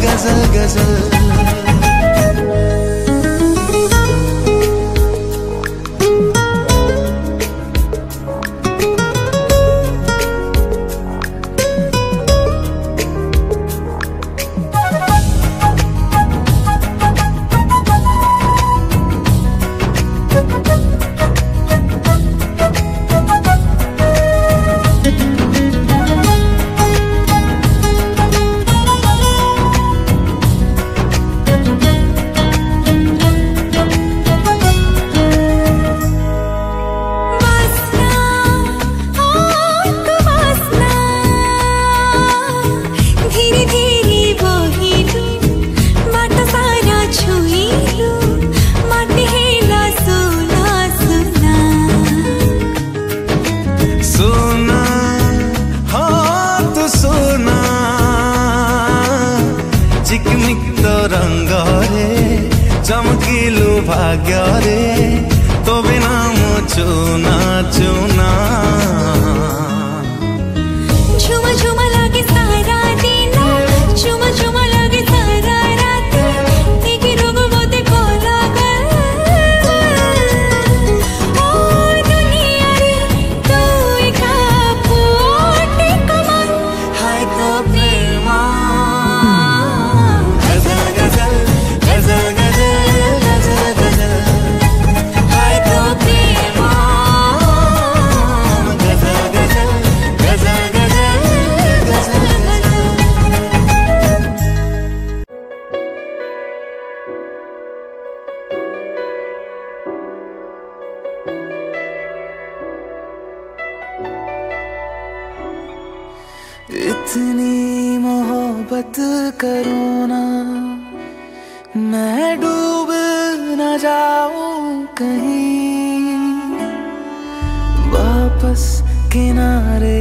B: गजल गजल
D: धीरे धीरे बहिलु बाट सारा छुईलु माटी हेला सुना सुना
B: सुना हाँ तू सुना चिकमिक तो रंग रे चमकीलु भाग्य रे तो बिना मु चुना चुना
D: झुमा झुमा लागे सारा दिन झुमा झुमा लागे सारा रात एक रोग मोते कोला गल ओ दुनिया रे तू एका पोटे कमल
B: हाय तो प्रेम गजल गजल गजल गजल गजल गजल हाय तो प्रेम गजल गजल गजल गजल गजल इतनी मोहब्बत करो ना मैं डूब न जाऊं कहीं वापस किनारे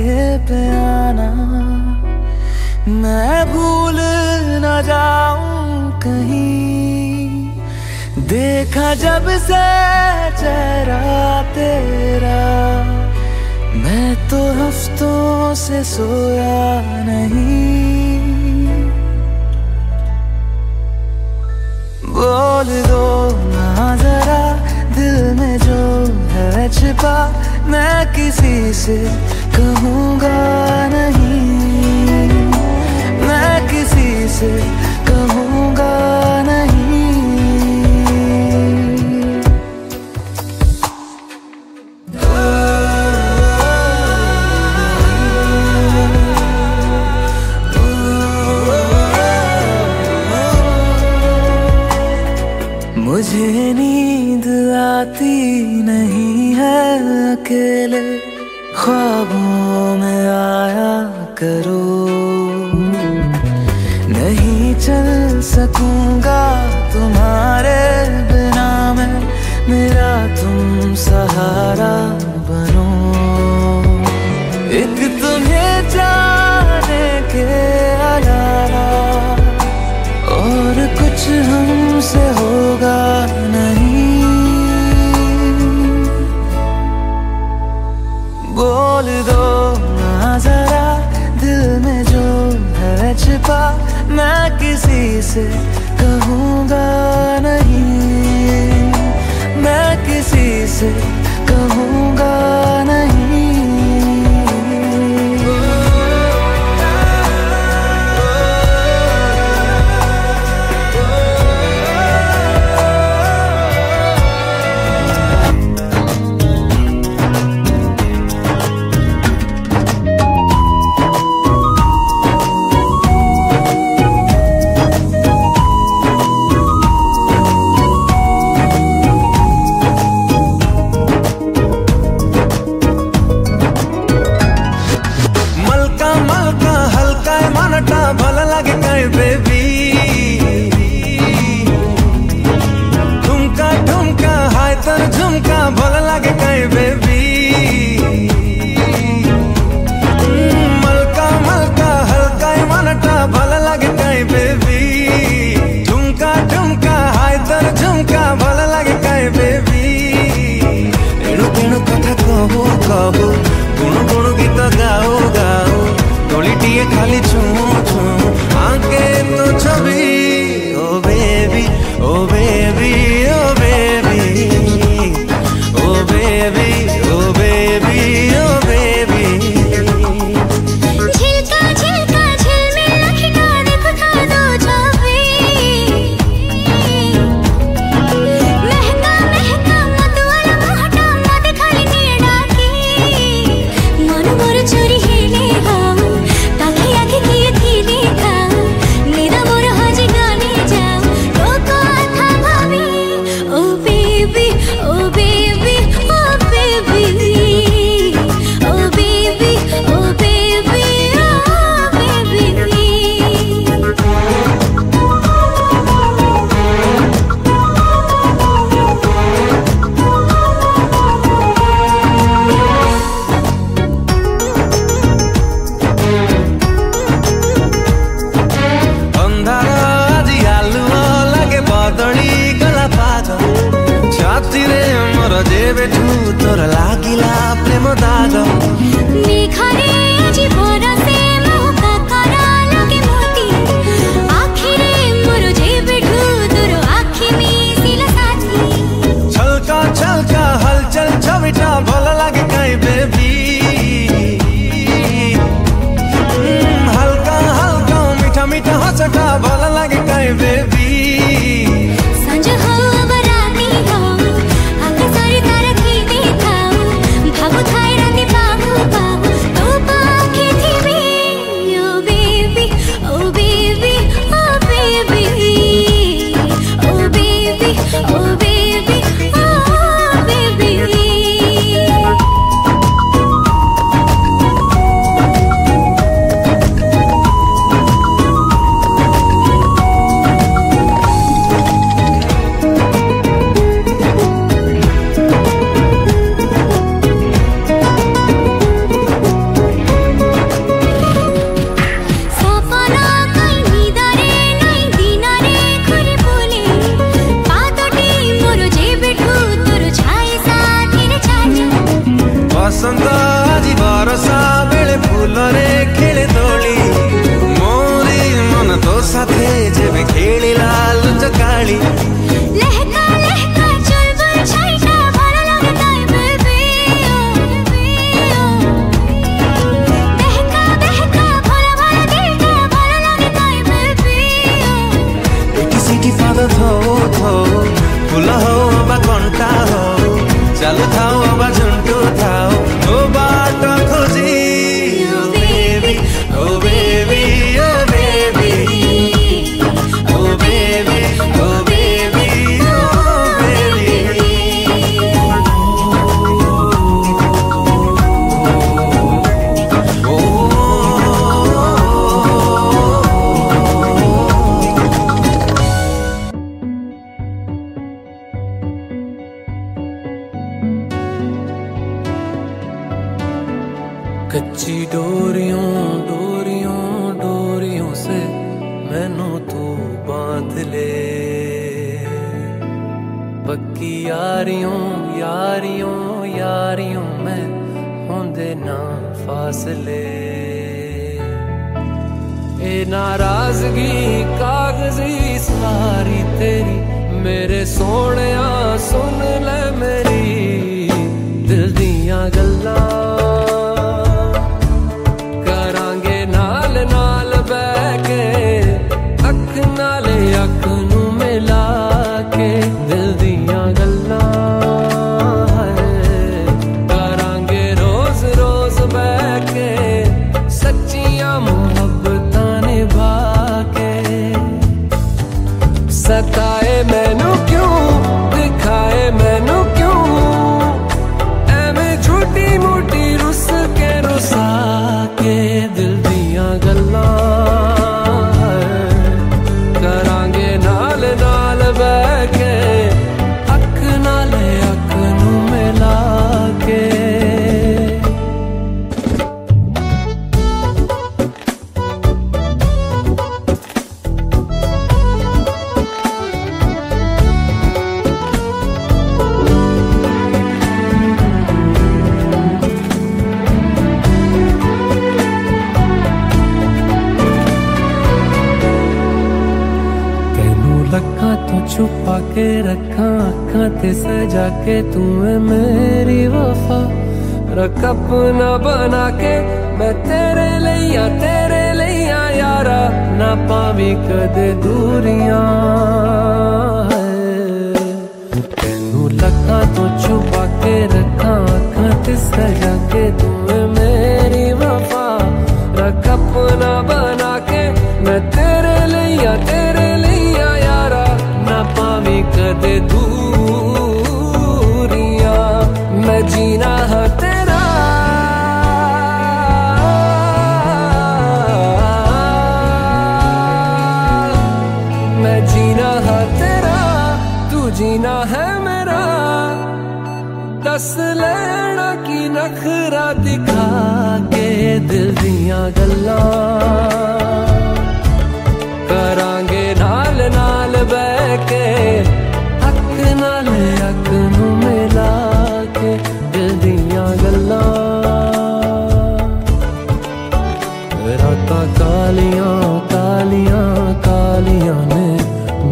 B: पे आना मैं भूल न जाऊं कहीं देखा जब से चेहरा तेरा मैं तो हफ्तों से सोया नहीं बोल दो ना जरा दिल में जो है छिपा मैं किसी से कहूँगा नहीं मैं किसी से कहूँगा नहीं
C: मुझे नींद आती नहीं है अकेले ख्वाबों में आया करो, नहीं चल सकूंगा तुम्हारे बिना मैं, मेरा तुम सहारा बनो। एक तुम्हें जाने के अलावा और कुछ हमसे होगा नहीं, बोल दो ना जरा दिल में जो है छिपा, मैं किसी से कहूँगा नहीं, मैं किसी से कहूँगा नहीं। भल लगे कहीं बेबी, ठुमका ठुमका हाय तर झुमका भल लगे कहीं बेबी, मलका मलका हल्का मनटा भल लगे कहीं बेबी, ठुमका ठुमका हाय तर झुमका भल लगे कहीं बेबी। एणु तेणु कथा कहू कहू गुणु गुणु गीत गाओ गाओ, गोलीटिए खाली छू छू आके तो छवि, ओ बेबी ओ बेबी ओ बेबी, ओ बेबी ओ बेबी ओ बेबी।
D: झिलका झिलका झिलमिल खिटा देखो था दो छवि, महका महका मतवाला मोहटा मत खाली निये डाकी, मन मोर चोरी हेले हाऊ ताकि आगे किए थी देखा, निदा मोर हजी गाने जाओ तो कथा भाभी, ओ बेबी ओ बेबी ओ बेबी, ओ बेबी ओ बेबी ओ बेबी।
B: अंधार आजी आलुओ लगे बदली गला पाग, छाती रे मोर जेबेठू तोर लागिला प्रेम दाग,
D: मेघारे आजी बरसे मोहका करा लगे मोती, आखिरे मोर जेबेठू तोर आखि मिसिला साथी,
B: छलका छलका हलचल छविटा भल लगे कहीं बेबी, हल्का हल्का मीठा मीठा हंसटा भल लगे कहीं बेबी।
D: संज हो बराती हो आके सारी तारा थी देखाओ, भागो थाई राती बाबू बाबू तो पाखे थी भी, ओ बेबी ओ बेबी ओ बेबी, ओ बेबी ओ बेबी ओ बेबी। सपना कई निदारे नहीं दिनारे घुरी बोले, पादटी मोर जेबेठू तोर छाई साथी रे छाले,
B: बसंत आजी बरसा बेले फूल रे खेले दोली, मोरी मन तो साथे जेबे खेलिला लुचकाली,
D: लहका लहका चुलबुल छाईटा भल लगे ताई बेबी, बहका बहका भला भला दिलटा भल लगे ताई बेबी।
B: किसी की पाद थो थो फूल हो बा कंटा हो, चालू थाओ बा झुंटू थाओ ओ बाट खोजी, ओ बेबी ओ बेबी ओ बेबी।
A: मैनू तू बांध ले। पक्की यारियों यारियों यारियों मैं होंदे ना फासले। ए नाराजगी कागजी सारी तेरी मेरे सोहणिया सुन ले मेरी दिल दियां गल्लां। करांगे नाल नाल बैठ के अख नाले अख नू मिला के दिल दियां गल्लां। करांगे रोज रोज बैठ के सच्चियां मुहब्बतां निभा के। सताए मैनू क्यों दिखाए मैनू क्यों एवें झूठी मूठी रुस के रुसा के दिल दियां गल्लां। करांगे नाल नाल बैठ के अख नाले अख नू मिला के। छुपा के रखा अखा ते सजा के तू है मेरी वफा। रख अपना बना के मैं तेरे लिया यारा ना पावी कदे दूरियां। तेनू लखा तो छुपा के रखा अखा ते सजा के तू है मेरी वफा। रख अपना बना के मैं तेरे लिया यारा ना पावी कदे दूरियां। मैं जीना है तेरा मैं जीना है तेरा तू जीना है मेरा। दस लेना की नखरा दिखा के दिल दियां गल्लां। करांगे नाल नाल बैठ के अख नाल अख नू मिला के दिल दियां गल्लां। रातां कालियां कालियां कालियां ने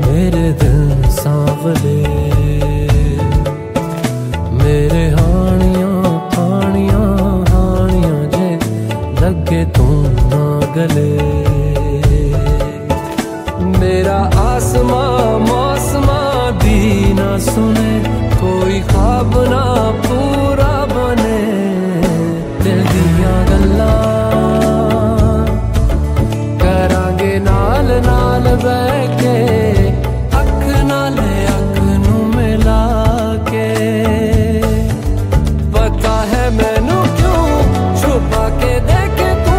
A: मेरे दिल सांवले। मेरे हानियां हानियां हानियां जे लगे तू ना गले। मेरा आसमां मौसमां दी ना सुने कोई ख्वाब ना पूरा बने दिल दियां गल्लां। करांगे नाल नाल बैठ के अख नाले अख नू मिला के। पता है मैनू क्यों छुपा के देखे तू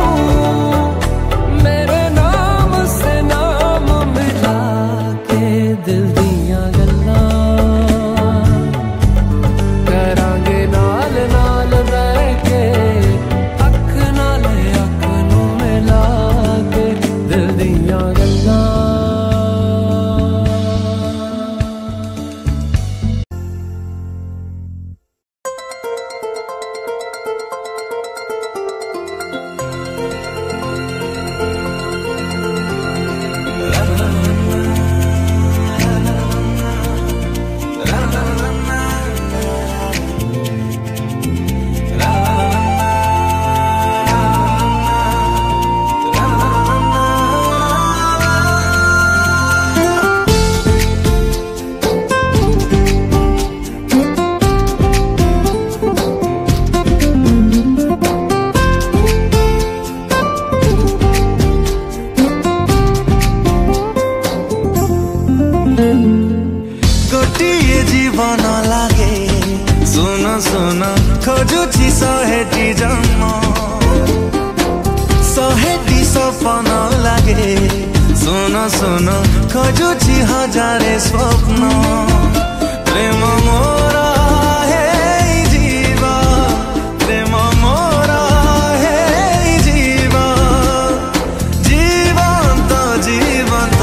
A: मेरे नाम से नाम मिला के दिल दियां गल्लां। करांगे नाल नाल बैठ के अख नाले अख नू मिला के दिल दियां गल्लां।
C: गोटिए जीवन लागे सुन सुन खोजुची शहेटी जन्म। शहेटी सपन लागे सुन सुन खोजुची हजारे स्वप्न। प्रेम मोरा हे जीवा प्रेम मोरा हे जीवा जीवंत जीवंत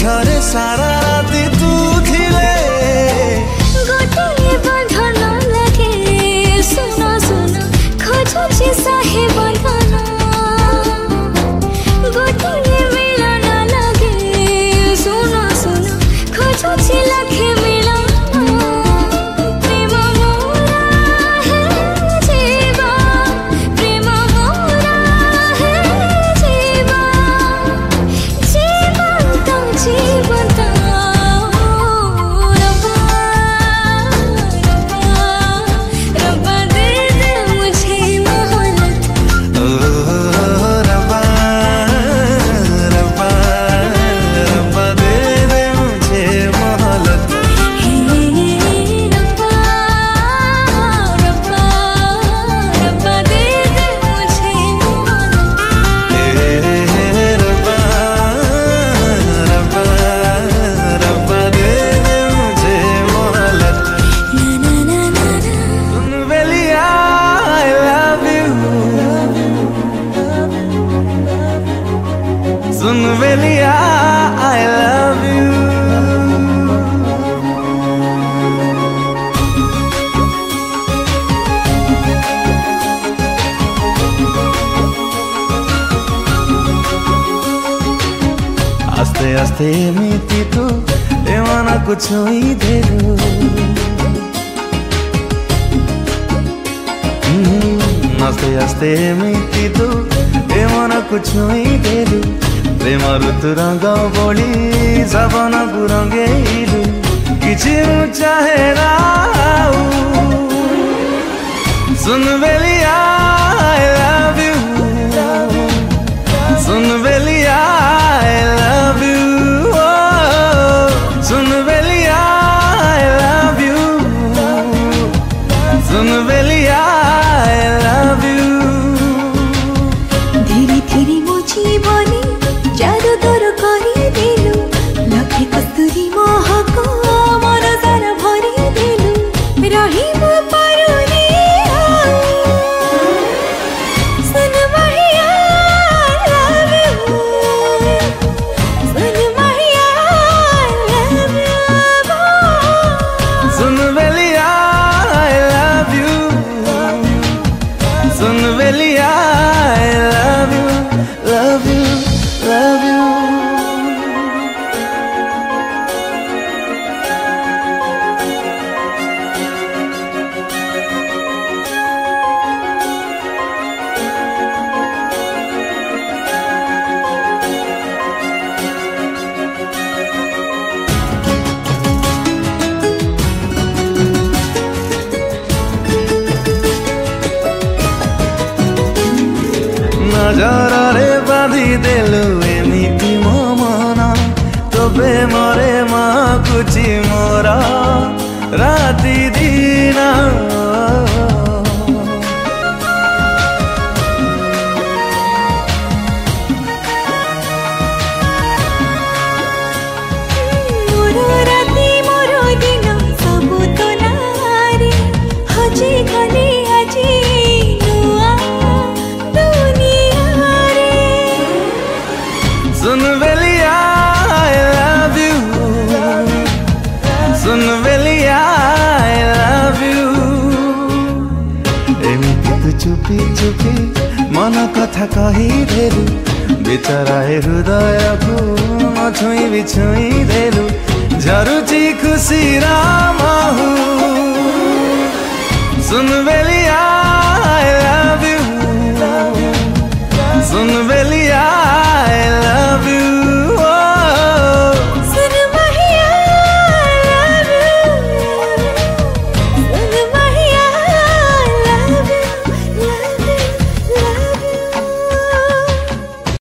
C: झरे सारा राति तू थिले
D: गोटे बंधन लगे सुन सुन खोजुछि साहे बंधन गोटे मिलन लगे सुन सुन खोजुछि लाखे मिलन प्रेम मोरा है जीवा प्रेम मोरा है जीवा जीवन तो रब्बा रब्बा रब्बा दे दे मुझे मोहलत
C: रब्बा रब्बा रब्बा दे दे मुझे मोहलत
D: रब्बा रब्बा रब्बा दे दे मुझे मोहलत
C: रब्बा रब्बा रब्बा दे दे मुझे मोहलत
D: ना ना ना ना
C: सुन बेलिया I love you soon Beliya I love you आस्ते आस्ते एमिति तू ए मन को छुई देलु आस्ते आस्ते एमिति तू ए मन को छुई देलु प्रेम ऋतु रंग बोली जबन को रंगेलु किछि चाहे ना आउ। सुन बेलिया I love you soon Beliya I love you soon Beliya I love you soon Beliya I love you
D: धीरे धीरे मो जीवनी जादू तोर करी देलु लखे कस्तूरी महक मन सारा भरी देलु रही मो पारुनी सुन महिया I love you soon Mahiya I love you
C: soon Beliya I love you soon Beliya I love you love you love you नजରରେ बाँधि देलु एमिति मो मन तबे मरे माकुची मोरा राति दिन
D: मोरो राति मोरो दिन सबु तो नारी हजी गली आजी नुआ दुनिया रे
C: सुन बेलिया I love you soon Beliya I love you एमिति तू चुपी चुपी मन कथा कही देलु बिचराए हृदय को छुई भी छुई देलु झरुची खुशी रामहु सुन बेलिया I love you सुन